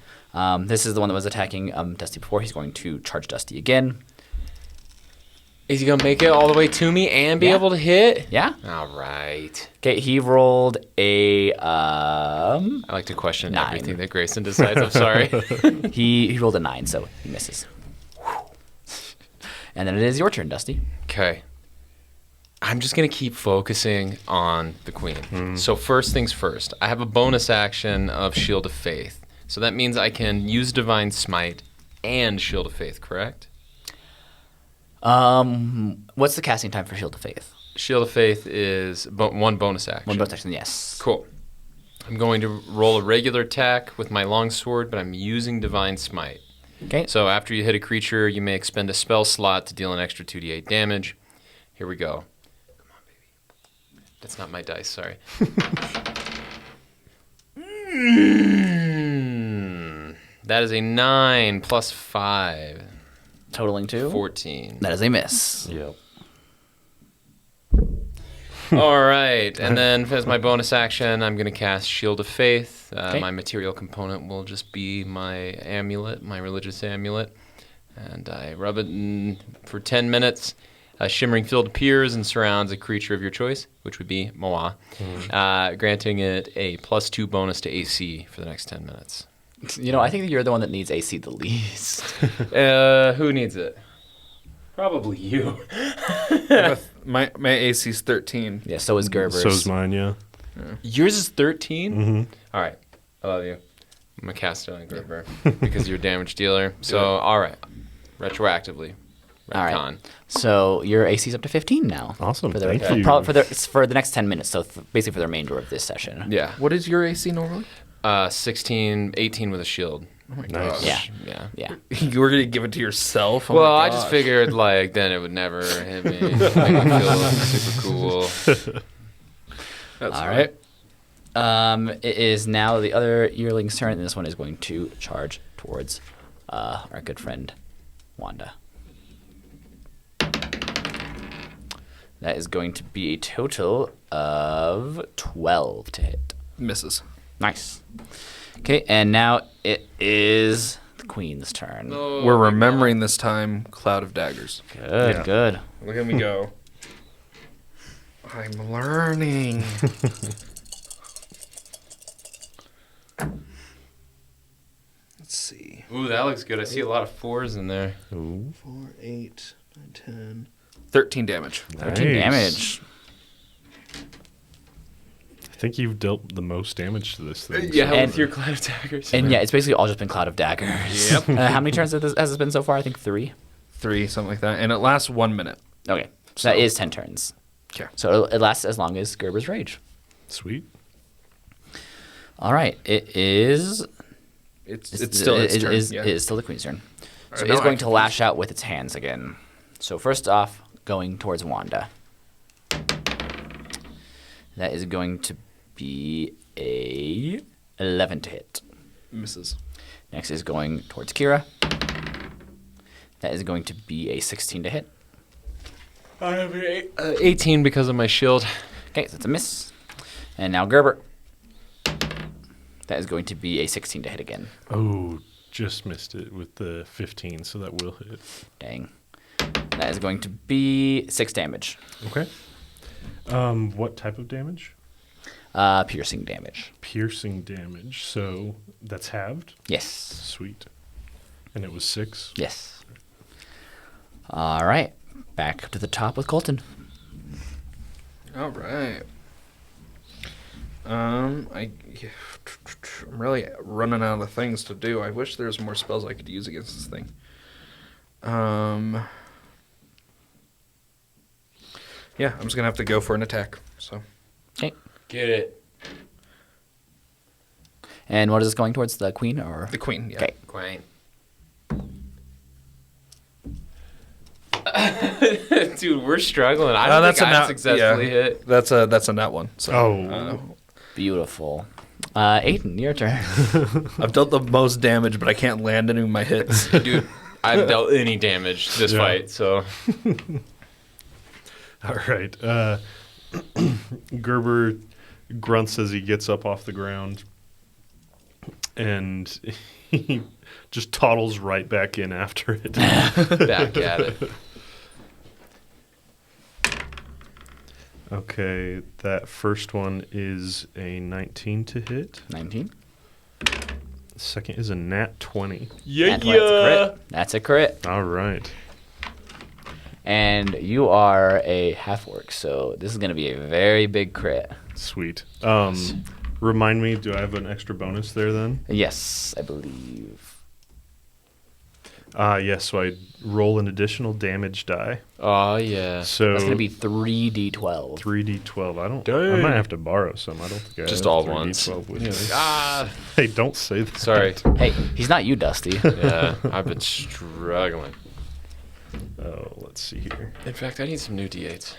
This is the one that was attacking Dusty before. He's going to charge Dusty again. Is he gonna make it all the way to me and be Yeah. able to hit? Yeah. All right. Okay, he rolled a I like to question 9. everything that Grayson decides. I'm sorry. he rolled a 9, so he misses. And then it is your turn, Dusty. Okay. I'm just going to keep focusing on the queen. So first things first, I have a bonus action of Shield of Faith. So that means I can use Divine Smite and Shield of Faith, correct? What's the casting time for Shield of Faith? Shield of Faith is one bonus action. One bonus action, yes. Cool. I'm going to roll a regular attack with my longsword, but I'm using Divine Smite. Okay. So after you hit a creature, you may expend a spell slot to deal an extra 2d8 damage. Here we go. Come on, baby. That's not my dice, sorry. That is a 9 plus 5. Totaling 2. 14. That is a miss. yep. All right. And then as my bonus action, I'm going to cast Shield of Faith. Okay. My material component will just be my amulet, my religious amulet. And I rub it for 10 minutes. A shimmering field appears and surrounds a creature of your choice, which would be Moa, granting it a +2 bonus to AC for the next 10 minutes. You know, I think that you're the one that needs AC the least. Who needs it? Probably you. my AC's 13. Yeah, so is Gerber's. So's mine, yeah. Yours is 13? Mm-hmm. All right. I love you. I'm going to cast it on Gurr Burr because you're a damage dealer. So, all right. Retroactively. All right. Retcon. So your AC's up to 15 now. Awesome, For the, thank for, you. for the next 10 minutes, so basically for the remainder of this session. Yeah. What is your AC normally? 16, 18 with a shield. Oh my Nice. gosh. Yeah. Yeah. Yeah. You were going to give it to yourself? Oh Well, my I just gosh. figured, like, then it would never hit me. Make me feel super cool. That's All right. It is now the other yearling's turn, and this one is going to charge towards our good friend Wanda. That is going to be a total of 12 to hit. Misses. Nice. Okay, and now it is the queen's turn. We're remembering this time Cloud of Daggers. Good, Yeah. good. Look at me go. I'm learning. Let's see. Ooh, that looks good. I see a lot of 4s in there. Ooh. 4, 8, 9, 10. 13 damage. 13 Nice. damage. I think you've dealt the most damage to this thing. Yeah, And- with your Cloud of Daggers. And yeah, it's basically all just been Cloud of Daggers. Yep. How many turns has this been so far? I think 3. 3, something like that. And it lasts 1 minute. Okay, so that is 10 turns. Okay. So it lasts as long as Gerber's Rage. Sweet. All right, it is... It's still its turn. It yeah. is still the queen's turn. So now it's going I'm to lash out with its hands again. So first off, going towards Wanda. That is going to be a 11 to hit. Misses. Next is going towards Keira. That is going to be a 16 to hit. I have an 18 because of my shield. Okay, so that's a miss. And now Gerber. That is going to be a 16 to hit again. Oh, just missed it with the 15, so that will hit. Dang. That is going to be 6 damage. Okay. What type of damage? Piercing damage. Piercing damage. So that's halved. Yes. Sweet. And it was 6. Yes. All right. Back to the top with Coleton. All right. I'm really running out of things to do. I wish there was more spells I could use against this thing. Yeah, I'm just gonna have to go for an attack. So Okay. Get it. And what is this going towards? The queen or? the queen. Yeah. Okay. Quaint. Dude, we're struggling. I don't think I've successfully hit. That's a nat one. So, Oh. Beautiful. Aidan, your turn. I've dealt the most damage, but I can't land any of my hits. Dude, I've dealt any damage this Yeah. fight, so... All right. Gerber grunts as he gets up off the ground, and he just toddles right back in after it. Back at it. Okay, that first one is a 19 to hit. 19. The second is a nat 20. That's a crit. That's a crit. All right. And you are a half-orc, so this is going to be a very big crit. Sweet. Remind me, do I have an extra bonus there then? Yes, I believe. Yes, so I roll an additional damage die. Oh, yeah. So That's going to be 3d12. 3d12. I Dang. might have to borrow some. I don't think I Just have all 3d12 ones. with me. Ah, Hey, don't say that. sorry. Hey, he's not you, Dusty. Yeah, I've been struggling. Oh, let's see here. In fact, I need some new D8s.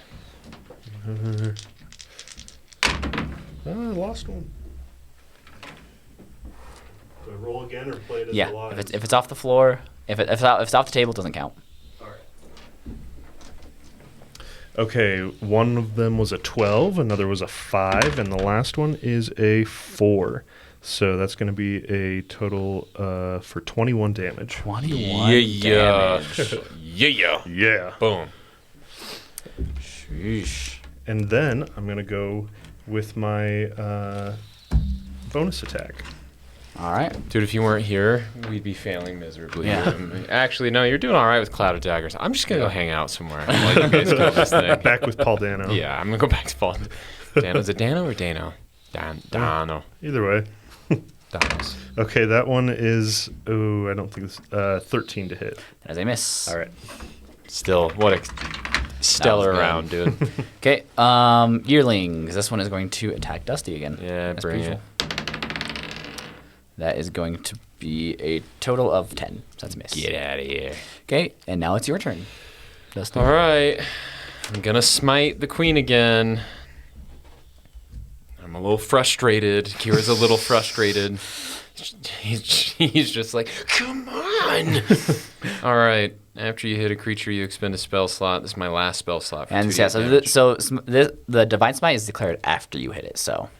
I lost one. Do I roll again or play it as Yeah, alive? if it's off the floor, if it's off the table, it doesn't count. Okay, one of them was a 12, another was a 5, and the last one is a 4. So that's going to be a total for 21 damage. 21 Yeah. damage. Yeah. Yeah. Boom. Sheesh. And then I'm going to go with my bonus attack. All right. Dude, if you weren't here, we'd be failing miserably. Yeah. Actually, no, you're doing all right with Cloud of Daggers. I'm just going to go hang out somewhere while you guys kill this thing. Back with Paul Dano. Yeah, I'm going to go back to Paul. Dano, is it Dano or Dano? Dano. Either way. Danos. Okay, that one is, I don't think this, 13 to hit. That is a miss. All right. Still, what a stellar good. round, dude. Okay. Yearlings. This one is going to attack Dusty again. Yeah, As bring usual. That is going to be a total of 10. So that's a miss. Get out of here. Okay, and now it's your turn, Dusty. All right. I'm going to smite the queen again. I'm a little frustrated. Kira's a little frustrated. He's just like, come on. All right. After you hit a creature, you expend a spell slot. This is my last spell slot for And 2d yeah, so damage. the Divine Smite is declared after you hit it, so.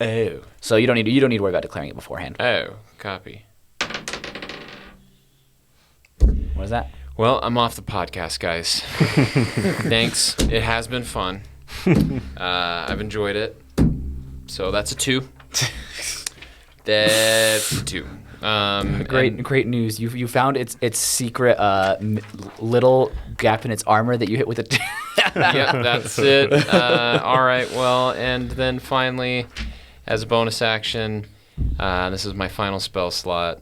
Oh. So you don't need to worry about declaring it beforehand. Oh, copy. What is that? Well, I'm off the podcast, guys. Thanks. It has been fun. I've enjoyed it. So that's a 2. That's a 2. Great news. You found its secret little gap in its armor that you hit with a. Yeah, that's it. All right. Well, and then finally, as a bonus action, this is my final spell slot.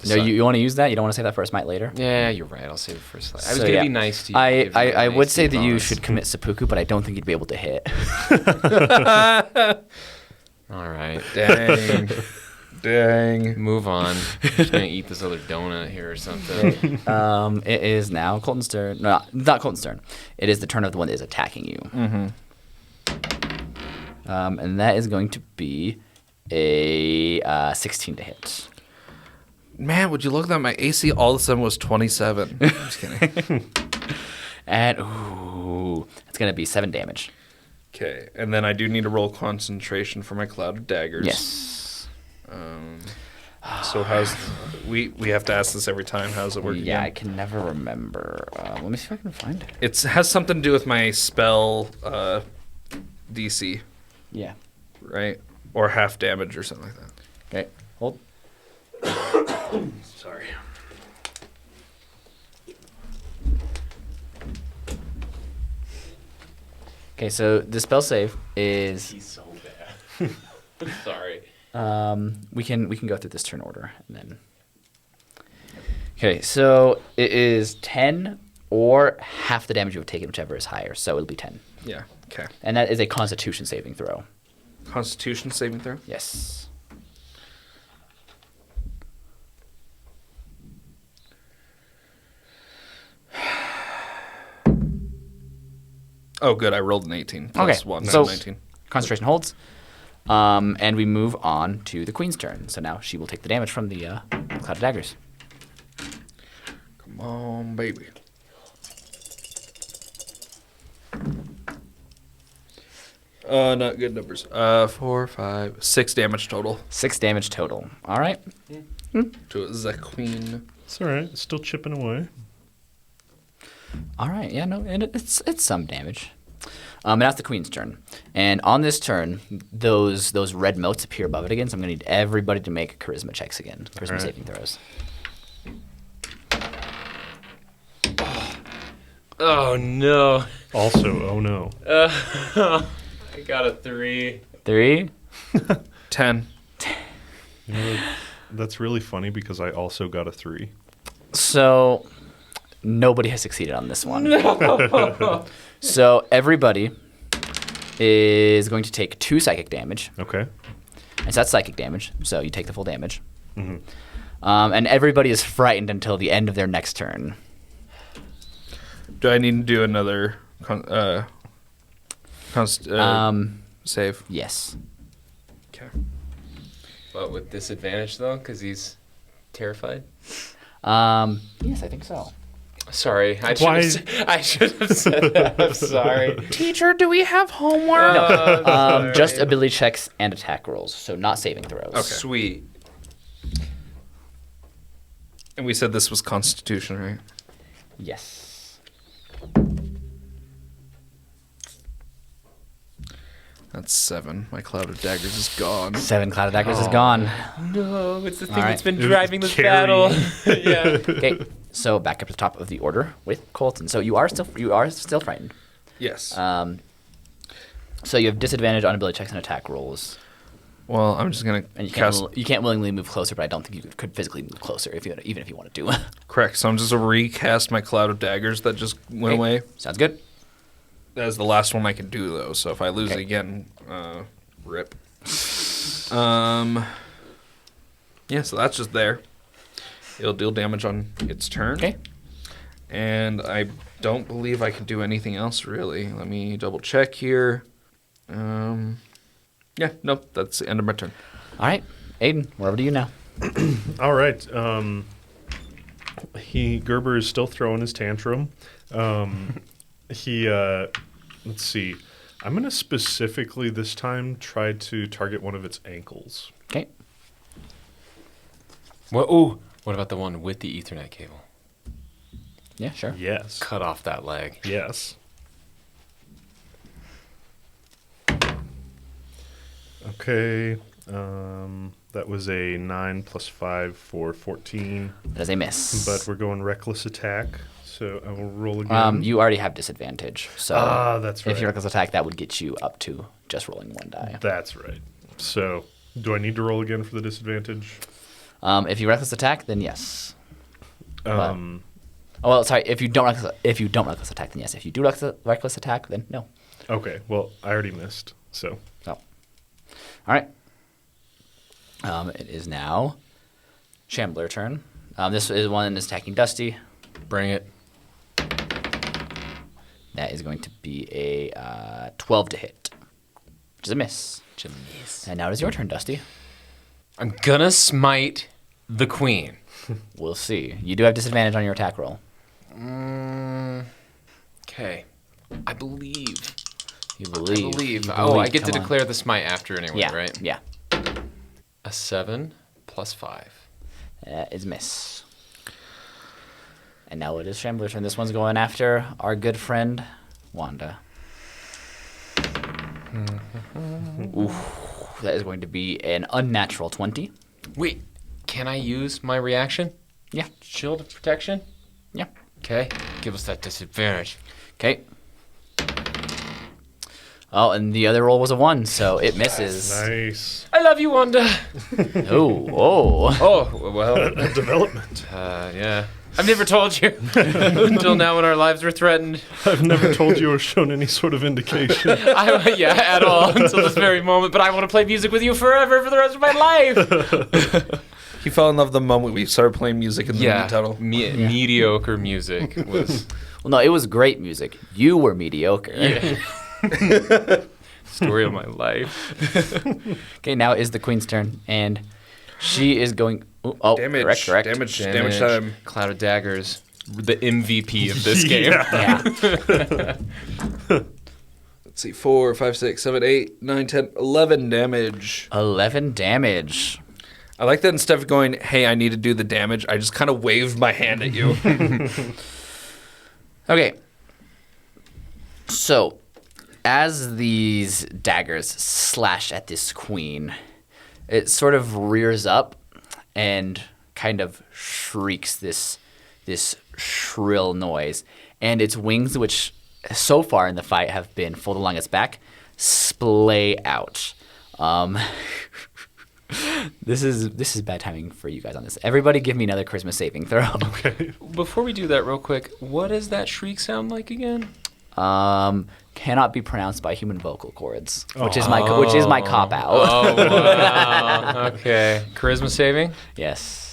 No, you want to use that? You don't want to save that for a smite later? Yeah, you're right. I'll save it for a slot. I was So, gonna yeah. be nice to you. I would say that you should commit seppuku, but I don't think you'd be able to hit. All right. Dang. Move on. I'm just gonna eat this other donut here or something. It is now Coleton's turn. No, not Coleton's turn. It is the turn of the one that is attacking you. Mm-hmm. And that is going to be a 16 to hit. Man, would you look at that? My AC all of a sudden was 27. I'm just kidding. And, ooh, it's going to be 7 damage. Okay, and then I do need to roll concentration for my cloud of daggers. Yes. So how's we have to ask this every time? How's it working? Yeah, I can never remember. Let me see if I can find it. It has something to do with my spell DC, Yeah. right? Or half damage or something like that. Okay, hold. Sorry. Okay, so the spell save is He's so bad. Sorry. we can go through this turn order and then. Okay, so it is 10 or half the damage you have taken, whichever is higher. So it'll be 10, Yeah. Okay. and that is a Constitution saving throw. Constitution saving throw. Yes. Oh, good. I rolled an 18 plus Okay, 1, so- 19. Concentration holds. And we move on to the Queen's turn. So now she will take the damage from the Cloud of Daggers. Come on, baby. Not good numbers. 4, 5, 6 damage total 6 damage total. All right. to the queen. It's all right. It's still chipping away. All right. Yeah, no, and it's some damage. And that's the Queen's turn. And on this turn, those red motes appear above it again. So I'm going to need everybody to make charisma checks again. Charisma All right. saving throws. Oh no. Also, oh no. I got a 3. 3. 10. You know, that's really funny because I also got a 3. So nobody has succeeded on this one. So everybody is going to take 2 psychic damage. Okay. And so that's psychic damage. So you take the full damage. Mm-hmm. And everybody is frightened until the end of their next turn. Do I need to do another save? Yes. Okay. But with disadvantage though, because he's terrified. Yes, I think so. Sorry, I Why- should have said that. I'm sorry. Teacher, do we have homework? Just ability checks and attack rolls, so not saving throws. Okay. Sweet. And we said this was Constitution, right? Yes. That's 7. My cloud of daggers is gone. 7 Cloud of Daggers is gone. No, it's the thing All that's been right. driving this Carry. battle. Yeah. Okay, so back up to the top of the order with Coleton. So you are still frightened. Yes. So you have disadvantage on ability checks and attack rolls, Well, I'm just gonna and you cast. can't willingly move closer. But I don't think you could physically move closer even if you wanted to. Correct. So I'm just gonna recast my cloud of daggers that just went Okay. away. Sounds good. That is the last one I can do though. So if I lose Okay. it again, rip. Yeah. So that's just there. It'll deal damage on its turn. Okay. And I don't believe I can do anything else really. Let me double check here. Yeah. Nope. That's the end of my turn. All right, Aidan, we're over to you now. All right. Gerber is still throwing his tantrum. Let's see. I'm going to specifically this time try to target one of its ankles. Okay. What about the one with the Ethernet cable? Yeah, sure. Yes. Cut off that leg. Yes. Okay. That was a 9 plus 5 for 14. That is a miss. But we're going reckless attack, so I will roll again. You already have disadvantage. So that's right. if you reckless attack, that would get you up to just rolling 1 die. That's right. So, do I need to roll again for the disadvantage? If you reckless attack, then yes. Um, If you don't reckless attack, then yes. If you do reckless attack, then no. Okay. Well, I already missed. So. Oh. All right. It is now Shambler turn. This is one that's attacking Dusty. Bring it. That is going to be a 12 to hit, which is a miss. And now it is your turn, Dusty. I'm gonna smite the queen. We'll see. You do have disadvantage on your attack roll. Okay. I believe. You believe. I believe. You Oh, I believe. get to Come on. declare the smite after anyway, Yeah. right? Yeah. A 7 plus 5. That is miss. And now it is Shambler's turn. This one's going after our good friend, Wanda. Oof, that is going to be an unnatural 20. Wait, can I use my reaction? Yeah. Shield of protection? Yeah. Okay. Give us that disadvantage. Okay. Oh, and the other roll was a 1, so it misses. Nice. I love you, Wanda. Oh. Oh, well. Development. Yeah. I've never told you until now when our lives were threatened. I've never told you or shown any sort of indication. At all until this very moment. But I want to play music with you forever for the rest of my life. He fell in love the moment we started playing music in the movie title. Mediocre music was. Well, no, it was great music. You were mediocre. Yeah. Story of my life. Okay, now is the queen's turn, and she is going. Oh, Damage. correct. Damage time. Cloud of Daggers. The MVP of this game. Yeah. Let's see. 4, 5, 6, 7, 8, 9, 10, 11 damage. 11 damage. I like that instead of going, hey, I need to do the damage, I just kind of waved my hand at you. Okay. So, as these daggers slash at this queen, it sort of rears up and kind of shrieks this shrill noise. And its wings, which so far in the fight have been folded along its back, splay out. This is bad timing for you guys on this. Everybody give me another charisma saving throw. Okay. Before we do that real quick, what does that shriek sound like again? Cannot be pronounced by human vocal cords, which is my cop out. Oh, wow. Okay. Charisma saving? Yes.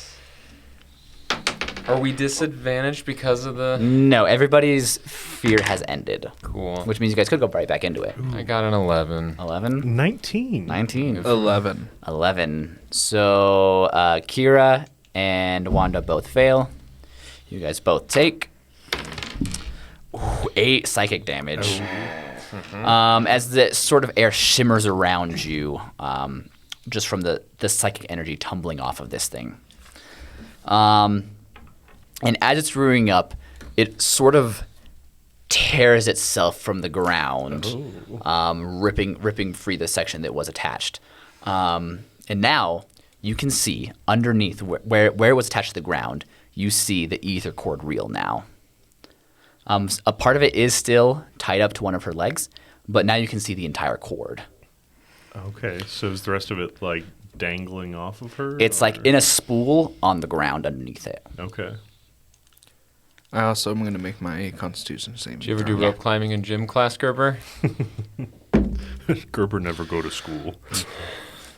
Are we disadvantaged because of the... No, everybody's fear has ended. Cool. Which means you guys could go right back into it. I got an 11. 11? 19. 19. 11. 11. So Keira and Wanda both fail. You guys both take 8 psychic damage. As the sort of air shimmers around you, just from the psychic energy tumbling off of this thing. And as it's rearing up, it sort of tears itself from the ground, ripping free the section that was attached. And now you can see underneath where it was attached to the ground, you see the ether cord reel now. A part of it is still tied up to one of her legs, but now you can see the entire cord. Okay, so is the rest of it like dangling off of her? It's like in a spool on the ground underneath it. Okay. I also am going to make my Constitution saving. Did you ever do rope climbing in gym class, Gerber? Gerber never go to school.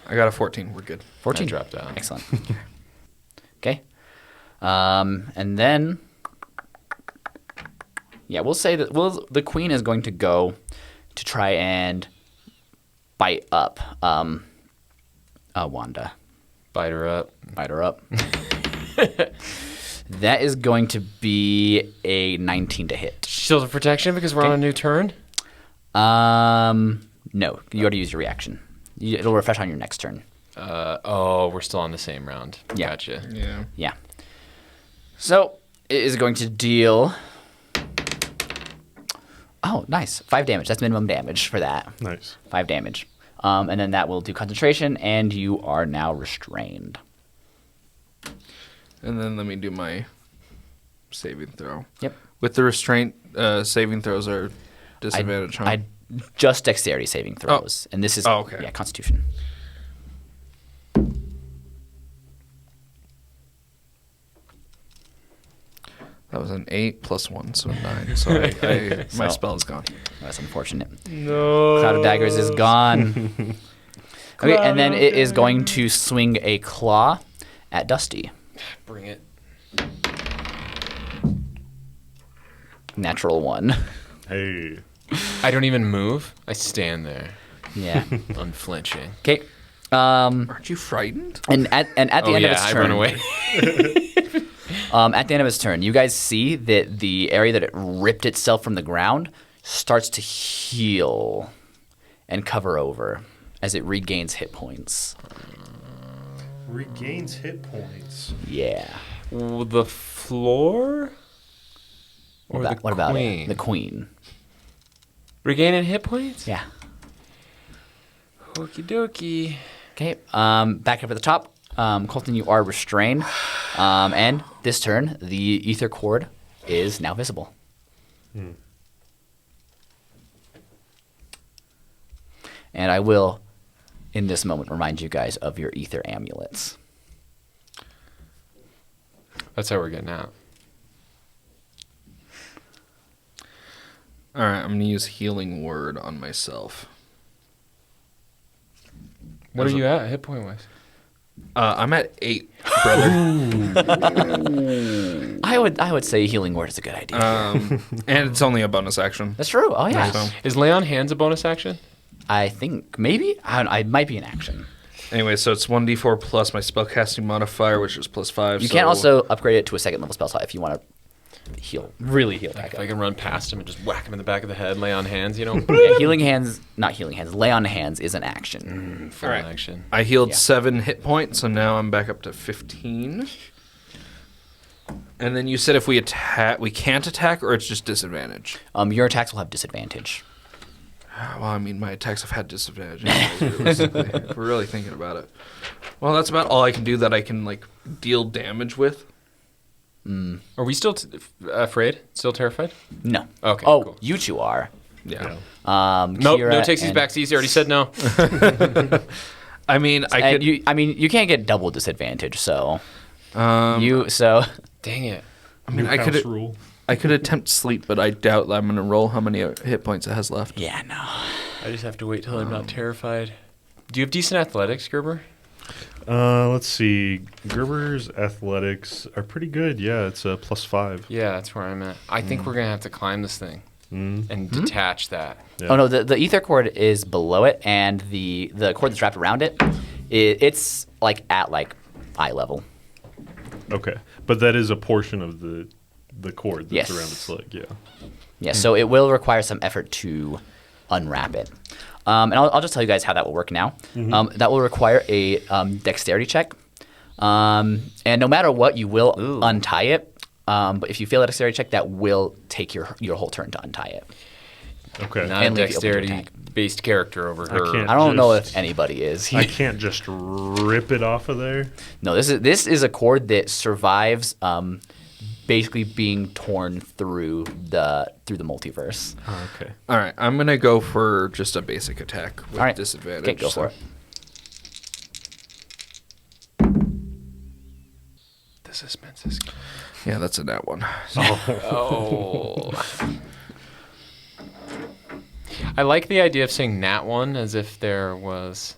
I got a 14. We're good. 14. I dropped out. Excellent. Okay. And then, we'll say that the queen is going to go to try and bite up Wanda. Bite her up. Bite her up. That is going to be a 19 to hit. Shield of protection because we're on a new turn? No, you already used your reaction. It'll refresh on your next turn. We're still on the same round. Yeah. Gotcha. Yeah. Yeah. So it is going to deal. Oh, nice. 5 damage. That's minimum damage for that. Nice. 5 damage. And then that will do concentration, and you are now restrained. And then let me do my saving throw. Yep. With the restraint, saving throws are disadvantage, huh? Just dexterity saving throws. And this is okay. Yeah, Constitution. That was an 8 plus 1, so 9. So my spell is gone. That's unfortunate. No. Cloud of Daggers is gone. Okay, and then it is going to swing a claw at Dusty. Bring it. Natural 1. Hey. I don't even move. I stand there, Yeah. unflinching. Okay. Aren't you frightened? And at the end of its I turn, run away. at the end of its turn, you guys see that the area that it ripped itself from the ground starts to heal and cover over as it regains hit points. Regains hit points. Yeah. The floor? Or What about it? The queen. Regaining hit points? Yeah. Okie dokie. Okay. Back up at the top. Coleton, you are restrained. And this turn, the ether cord is now visible. And I will, in this moment, remind you guys of your ether amulets. That's how we're getting out. All right, I'm going to use Healing Word on myself. What are you at, hit point wise? I'm at 8, brother. I would say healing word is a good idea. And it's only a bonus action. That's true. Oh yeah. So- Is lay on hands a bonus action? I think maybe I might be in action. Anyway, so it's 1d4 plus my spellcasting modifier, which is plus 5. You can also upgrade it to a second level spell slot if you want to really heal back If up. I can run past him and just whack him in the back of the head, lay on hands, Yeah, not healing hands. Lay on hands is an action. Full All right. action. I healed Yeah. 7 hit points, so now I'm back up to 15. And then you said if we attack, we can't attack, or it's just disadvantage. Your attacks will have disadvantage. Well, I mean, my attacks have had disadvantage. Realistically, if we're really thinking about it. Well, that's about all I can do that I can like deal damage with. Are we still afraid? Still terrified? No. Okay, Oh, cool. you two are. Yeah. Nope, Keira no takes these and- back. He already said no. I mean, I could. You can't get double disadvantage. So I Dang it. mean, I House could. rule. I could attempt sleep, but I doubt that I'm going to roll how many hit points it has left. yeah, no. I just have to wait till I'm not terrified. Do you have decent athletics, Gerber? Let's see. Gerber's athletics are pretty good. Yeah, it's a +5. Yeah, that's where I'm at. I think we're going to have to climb this thing and detach that. Yeah. Oh no, the ether cord is below it, and the cord that's wrapped around it, it's like at like eye level. Okay, but that is a portion of the cord that's Yes. around its leg. Yeah. Yeah, so it will require some effort to unwrap it. And I'll just tell you guys how that will work now. That will require a dexterity check. And no matter what, you will untie it. But if you fail a dexterity check, that will take your whole turn to untie it. Okay. Not a And leave you open to dexterity-based character over her. can't- I don't know Just- if anybody is. I can't just rip it off of there. No, this is a cord that survives basically being torn through the multiverse. Oh, okay. All right, I'm going to go for just a basic attack with All right. disadvantage. Okay, go for it. The suspense is... Yeah, that's a nat one. Oh. I like the idea of saying nat one as if there was...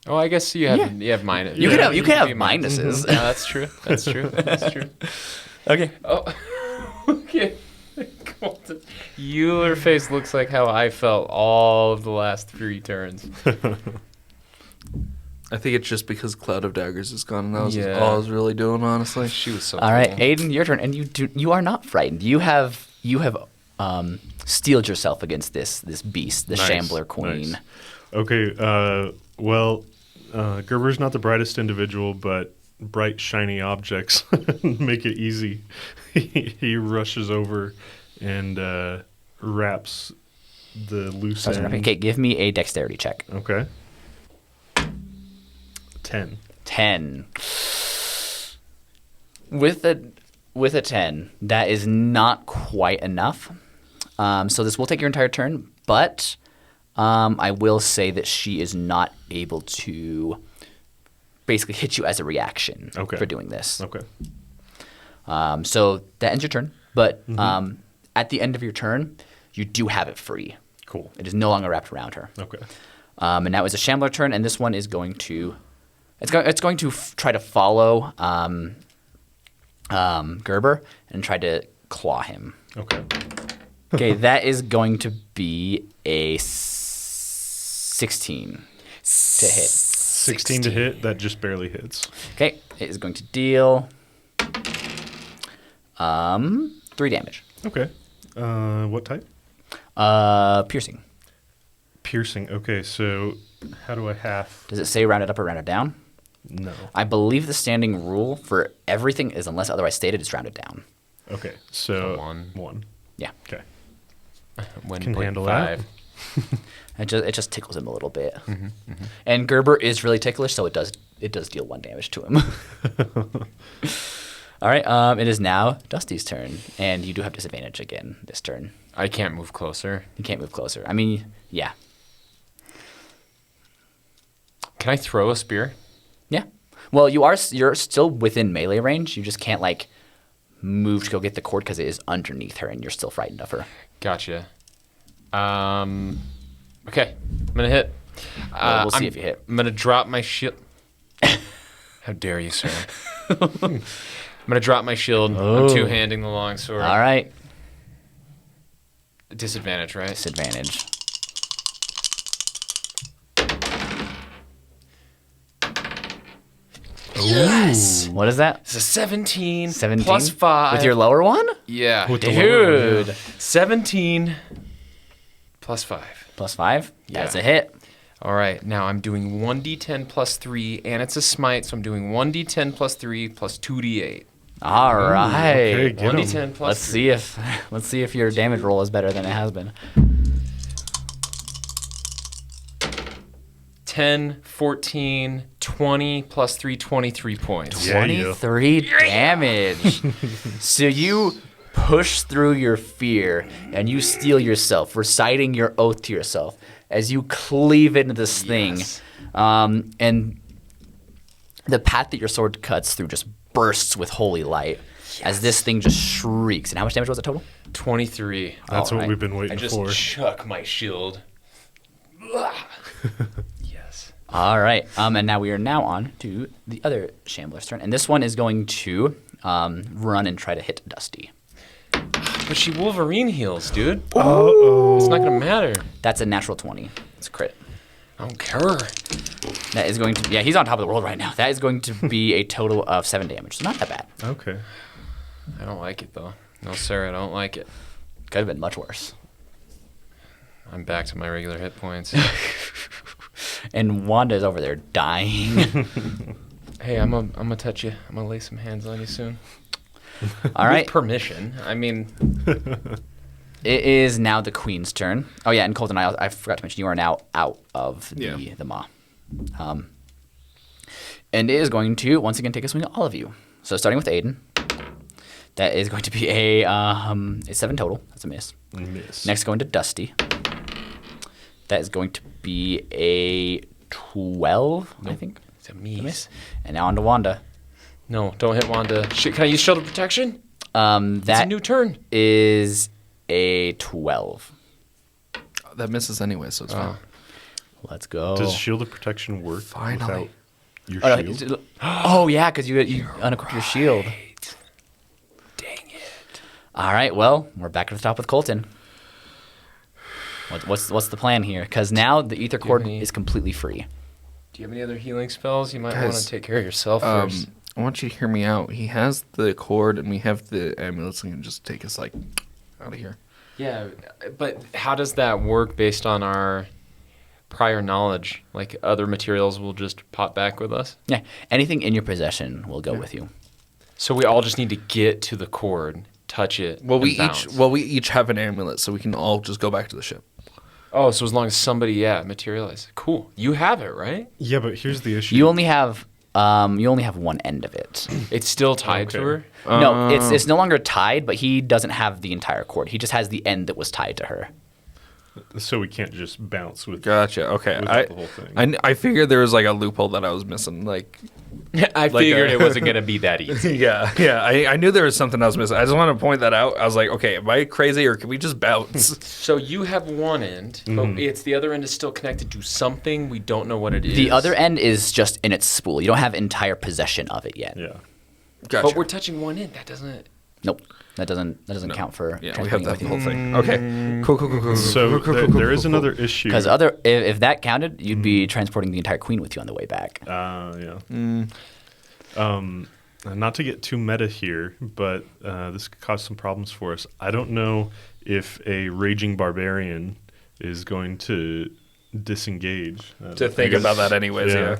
Oh, I guess you have minus. You can have be minuses. Yeah, that's true. That's true. That's true. Okay. Oh, okay. Coleton. Your face looks like how I felt all of the last 3 turns. I think it's just because Cloud of Daggers is gone, and that was Yeah. all I was really doing, honestly. She was so All right, cool. Aidan, your turn, and you are not frightened. You have steeled yourself against this beast, the Nice, Shambler Queen. nice. Okay, well, Gerber's not the brightest individual, but bright, shiny objects make it easy. He rushes over and wraps the loose end. Okay, give me a dexterity check. Okay. 10. 10. With a 10, that is not quite enough. So this will take your entire turn, but I will say that she is not able to basically hit you as a reaction for doing this. Okay. So that ends your turn, but at the end of your turn, you do have it free. Cool. It is no longer wrapped around her. Okay. And now is a Shambler turn, and this one is going to try to follow Gerber and try to claw him. Okay. Okay, that is going to be a 16 to hit. 16 to hit, that just barely hits. Okay, it is going to deal 3 damage. Okay. What type? Piercing. Piercing. Okay, so how do I half? Does it say round it up or round it down? No. I believe the standing rule for everything is, unless otherwise stated, is rounded down. Okay, so One. 1. Yeah. Okay. When Can handle that. It just tickles him a little bit. And Gerber is really ticklish, so it does deal 1 damage to him. All right, it is now Dusty's turn, and you do have disadvantage again this turn. I can't move closer. You can't move closer. I mean, yeah. Can I throw a spear? Yeah. Well, you're still within melee range. You just can't move to go get the cord because it is underneath her, and you're still frightened of her. Gotcha. Okay, I'm gonna hit. We'll see if you hit. I'm gonna drop my shield. How dare you, sir? I'm gonna drop my shield. I'm two-handing the longsword. All right. Disadvantage, right? Disadvantage. Yes. What is that? It's a 17. 17 plus 5. with your lower one. Yeah. With the lower one, Dude. 17 plus 5. Plus 5. That's Yeah. a hit. All right, now I'm doing 1d10 plus 3, and it's a smite, so I'm doing 1d10 plus 3 plus 2d8. All right. Okay, get 'em. 1d10 plus Let's see if your damage roll is better than it has been. 10, 14, 20 plus 3, 23 points. Yeah. 23 damage. So you push through your fear and you steel yourself, reciting your oath to yourself as you cleave into this thing. And the path that your sword cuts through just bursts with holy light as this thing just shrieks. And how much damage was it total? 23. That's All what right. we've been I waiting just for. chuck my shield. Yes. All right. And now we are now on to the other Shambler's turn. And this one is going to run and try to hit Dusty. But she Wolverine heals, dude. Uh-oh. It's not going to matter. That's a natural 20. It's a crit. I don't care. That is going to be, yeah, he's on top of the world right now. That is going to be a total of 7 damage. So not that bad. Okay. I don't like it, though. No, sir, I don't like it. Could have been much worse. I'm back to my regular hit points. And Wanda's over there dying. Hey, I'm gonna touch you. I'm gonna lay some hands on you soon. All right. With permission. I mean, It is now the Queen's turn. Oh, yeah, and Coleton, I forgot to mention, you are now out of the maw. And it is going to, once again, take a swing at all of you. So starting with Aidan. That is going to be a 7 total. That's a miss. Miss. Next, going to Dusty. That is going to be a 12, I think. it's a A miss. miss. And now on to Wanda. No, don't hit Wanda. Shit, can I use Shield of Protection? It's a That new turn. is a 12. That misses anyway, so it's fine. Let's go. Does Shield of Protection work Finally. without your Oh, shield? oh yeah, because you unequip your shield. Dang it. All right, well, we're back at the top with Coleton. What's the plan here? Because now the ether cord any- is completely free. Do you have any other healing spells? You might want Guys, to take care of yourself first. I want you to hear me out. He has the cord, and we have the amulets, and can just take us out of here. Yeah, but how does that work based on our prior knowledge? Like other materials will just pop back with us? Yeah, anything in your possession will go with you. So we all just need to get to the cord, touch it, Well, and bounce. we each have an amulet, so we can all just go back to the ship. Oh, so as long as somebody, materializes. Cool. You have it, right? Yeah, but here's the issue. You only have one end of it. It's still tied to her? No, it's no longer tied, but he doesn't have the entire cord. He just has the end that was tied to her. So we can't just bounce with. Gotcha. Okay. Without the whole thing. I figured there was like a loophole that I was missing. Like, I figured it wasn't going to be that easy. yeah. I knew there was something I was missing. I just want to point that out. I was like, okay, am I crazy or can we just bounce? So you have one end, but it's the other end is still connected to something. We don't know what it is. The other end is just in its spool. You don't have entire possession of it yet. Yeah. Gotcha. But we're touching one end. That doesn't. Nope. That doesn't count for Yeah, we have transporting that with the you. whole thing. Okay. Cool. So there is another issue. Because if that counted, you'd be transporting the entire queen with you on the way back. Yeah. Not to get too meta here, but this could cause some problems for us. I don't know if a raging barbarian is going to disengage. To think about that anyways, yeah.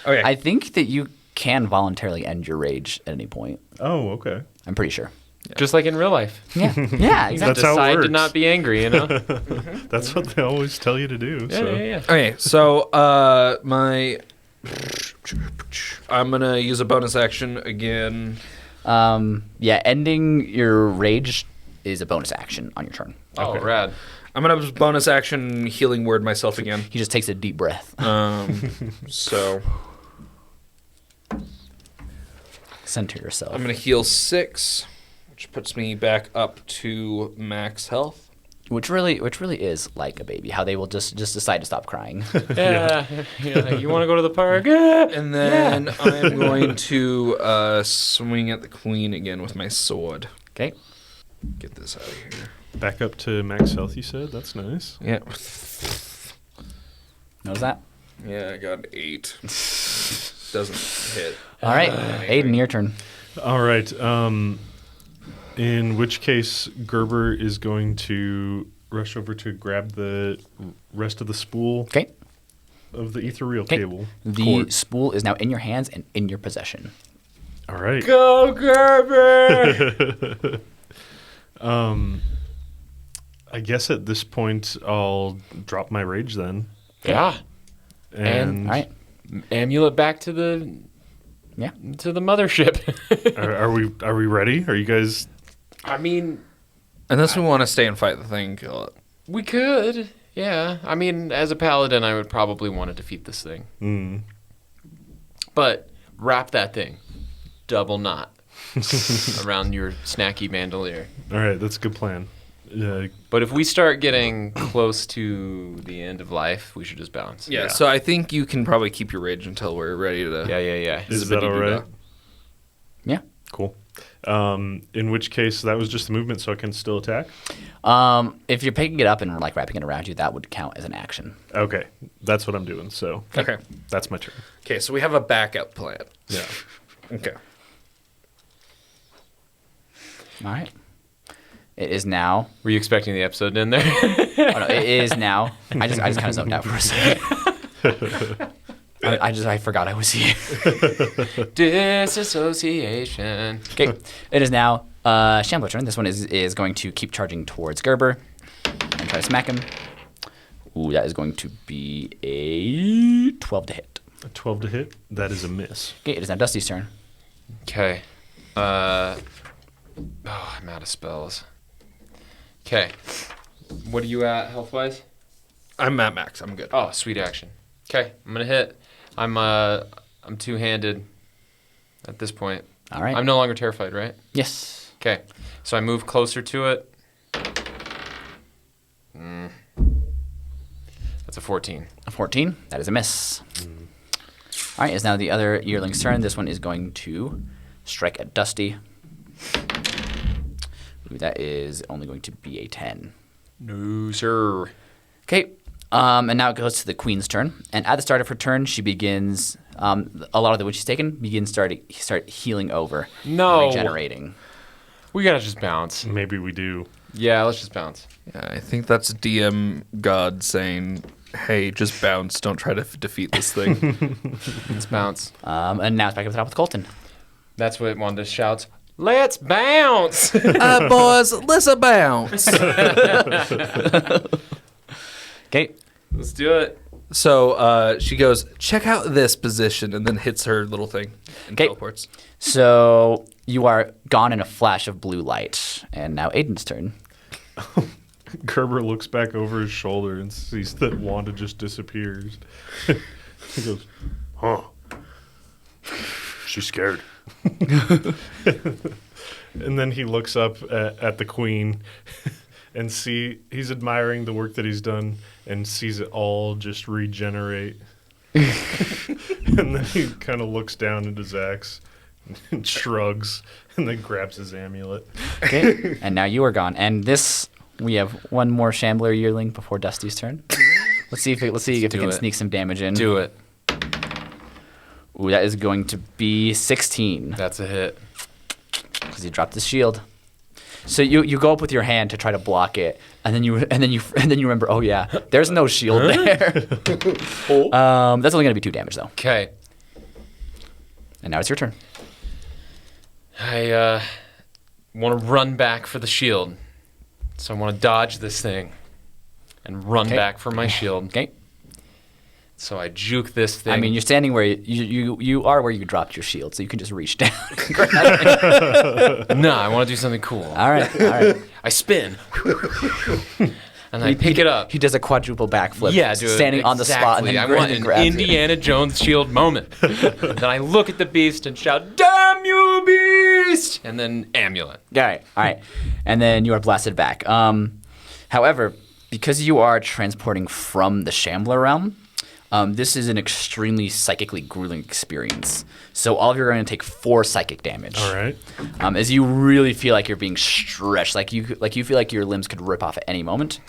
Okay. I think that you can voluntarily end your rage at any point. Oh, okay. I'm pretty sure. Just like in real life. Yeah, yeah, exactly. That's how it Decide to works. not be angry, you know? That's what they always tell you to do. Yeah, so. yeah. Okay, so I'm gonna use a bonus action again. Ending your rage is a bonus action on your turn. Oh, rad. I'm gonna bonus action healing word myself again. He just takes a deep breath. So Center yourself. I'm gonna heal 6, which puts me back up to max health. Which really is like a baby. How they will just decide to stop crying. Yeah. You want to go to the park? And then I'm going to swing at the queen again with my sword. Okay. Get this out of here. Back up to max health, you said? That's nice. Yeah. Knows that? Yeah, I got an 8. Doesn't hit. All right, Aidan, your turn. All right. In which case, Gerber is going to rush over to grab the rest of the spool Okay. of the ethereal Okay. cable. The cord. spool is now in your hands and in your possession. All right. Go, Gerber! I guess at this point, I'll drop my rage then. Yeah. And All right. Amulet back to the mothership. are we ready? Are you guys? I mean, Unless we want to stay and fight the thing and kill it. we could. Yeah. I mean, as a paladin, I would probably want to defeat this thing. But wrap that thing. Double knot. Around your snacky bandolier. All right, that's a good plan. But if we start getting close to the end of life, we should just bounce. Yeah, so I think you can probably keep your rage until we're ready to... Yeah. Is that all right? Yeah. Cool. In which case, that was just the movement, so I can still attack? If you're picking it up and like wrapping it around you, that would count as an action. Okay, that's what I'm doing, so Okay. that's my turn. Okay, so we have a backup plan. Yeah. Okay. All right. It is now. Were you expecting the episode in there? Oh, no, it is now. I just kind of zoned out for a second. I forgot I was here. Disassociation. Okay. It is now Shambler's turn. This one is going to keep charging towards Gerber and try to smack him. Ooh, that is going to be a 12 to hit. A 12 to hit, that is a miss. Okay, it is now Dusty's turn. Okay. I'm out of spells. Okay. What are you at health-wise? I'm at max. I'm good. Oh, sweet action. Okay, I'm gonna hit. I'm two-handed at this point. All right. I'm no longer terrified, right? Yes. Okay, so I move closer to it. That's a 14. A 14. That is a miss. All right, it's now the other yearling's turn. This one is going to strike at Dusty. Ooh, that is only going to be a 10. No, sir. Okay. And now it goes to the queen's turn. And at the start of her turn, she begins, a lot of the wood she's taken, begins start healing over. No. Regenerating. We gotta just bounce. Maybe we do. Yeah, let's just bounce. Yeah, I think that's DM God saying, "Hey, just bounce. Don't try to defeat this thing." Let's bounce. And now it's back up the top with Coleton. That's what Wanda shouts. Let's bounce. Boys, let's bounce. Okay. Let's do it. So she goes, "Check out this position," and then hits her little thing and 'Kay. teleports. So you are gone in a flash of blue light. And now Aidan's turn. Gurr looks back over his shoulder and sees that Wanda just disappears. He goes, "Huh? She's scared." And then he looks up at the queen and he's admiring the work that he's done and sees it all just regenerate. And then he kind of looks down at his axe and shrugs and then grabs his amulet. Okay. And now you are gone. And we have one more Shambler yearling before Dusty's turn. Let's see if we can sneak some damage in. Do it. Ooh, that is going to be 16 That's a hit. because he dropped his shield. So you go up with your hand to try to block it, and then you remember, oh yeah, there's no shield there. That's only going to be 2 damage though. Okay. And now it's your turn. I want to run back for the shield. So I want to dodge this thing and run Okay. back for my shield. Okay. So I juke this thing. I mean, you're standing where you are where you dropped your shield, so you can just reach down. And grab it. No, I want to do something cool. All right. I spin. And I pick it up. He does a quadruple backflip. Yeah, dude. Standing on the spot and then I want an grabs it. Indiana Jones shield moment. Then I look at the beast and shout, "Damn you, beast!" And then amulet. All right. And then you are blasted back. However, because you are transporting from the Shambler realm, this is an extremely psychically grueling experience. So all of you are going to take 4 psychic damage. All right. As you really feel like you're being stretched, like you feel like your limbs could rip off at any moment,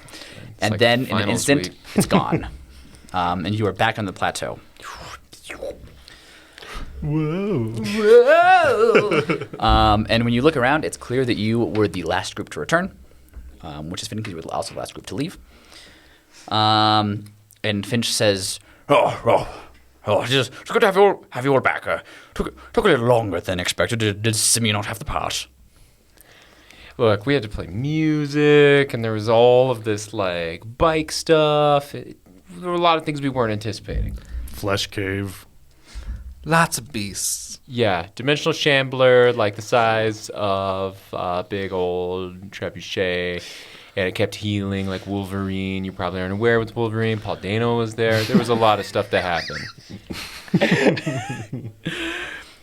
and like then in an finals instant, week. it's gone, and you are back on the plateau. Whoa. And when you look around, it's clear that you were the last group to return, which is fitting because you were also the last group to leave. And Finch says, it's good to have you all back. Took a little longer than expected. Did Simeon not have the part? Look, we had to play music, and there was all of this, like, bike stuff. There were a lot of things we weren't anticipating. Flesh cave. Lots of beasts. Yeah, dimensional shambler, like the size of a big old trebuchet, and it kept healing like Wolverine. You probably aren't aware with Wolverine. Paul Dano was there. There was a lot of stuff that happened.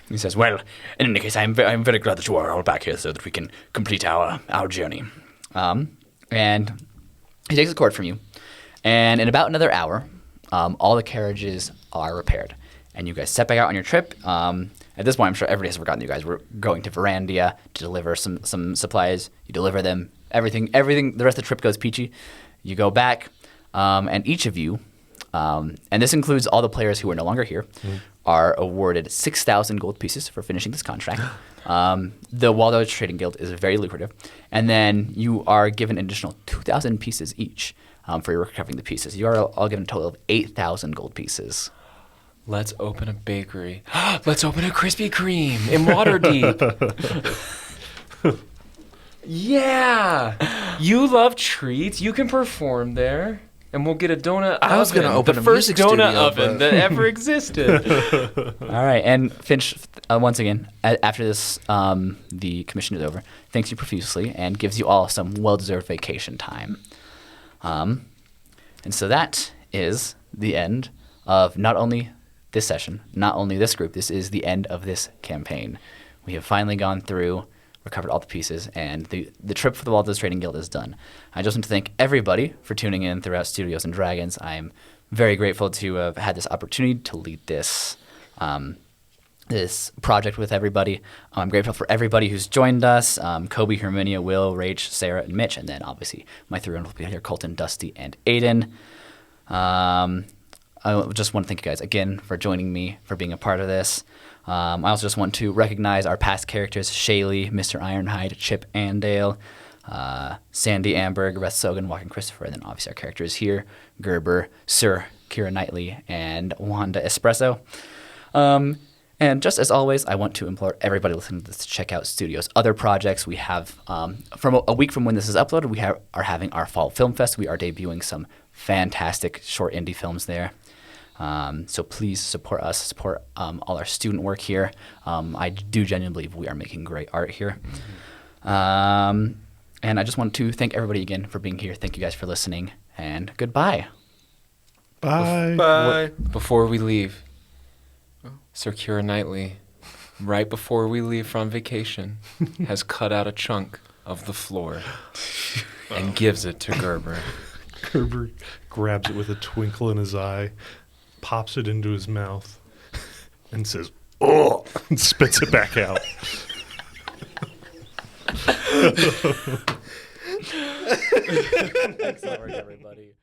He says, well, in any case, I'm very glad that you are all back here so that we can complete our journey. And he takes the cord from you. And in about another hour, all the carriages are repaired. And you guys set back out on your trip. At this point, I'm sure everybody has forgotten you guys were going to Verandia to deliver some supplies. You deliver them. Everything. The rest of the trip goes peachy. You go back, and each of you, and this includes all the players who are no longer here, are awarded 6,000 gold pieces for finishing this contract. The Waldo Trading Guild is very lucrative. And then you are given an additional 2,000 pieces each for recovering the pieces. You are all given a total of 8,000 gold pieces. Let's open a bakery. Let's open a Krispy Kreme in Waterdeep. Yeah. You love treats. You can perform there. And we'll get a donut I was gonna open the a first music donut studio, oven but- that ever existed. All right, and Finch, once again, after this, the commission is over, thanks you profusely and gives you all some well-deserved vacation time. And so that is the end of not only this session, not only this group, this is the end of this campaign. We have finally gone through, recovered all the pieces, and the trip for the Waldo's Trading Guild is done. I just want to thank everybody for tuning in throughout Studios and Dragons. I'm very grateful to have had this opportunity to lead this this project with everybody. I'm grateful for everybody who's joined us, Kobe, Herminia, Will, Rach, Sarah, and Mitch, and then obviously my 3 will be here, Coleton, Dusty, and Aidan. I just want to thank you guys again for joining me, for being a part of this. I also just want to recognize our past characters, Shaylee, Mr. Ironhide, Chip Andale, Sandy Amberg, Reth Sogan, Walking Christopher, and then obviously our characters here, Gurr Burr, Sir, Keira Knightly, and Wanda Espresso. And just as always, I want to implore everybody listening to this to check out Studio's other projects. We have, from a week from when this is uploaded, we are having our Fall Film Fest. We are debuting some fantastic short indie films there. So please support us, support all our student work here. I do genuinely believe we are making great art here. And I just want to thank everybody again for being here. Thank you guys for listening, and goodbye. Bye. Bye. Before we leave, Sir Keira Knightly, right before we leave from vacation, has cut out a chunk of the floor and gives it to Gurr Burr. Gurr Burr grabs it with a twinkle in his eye, pops it into his mouth, and says, "Oh!" and spits it back out. Thanks so much, everybody.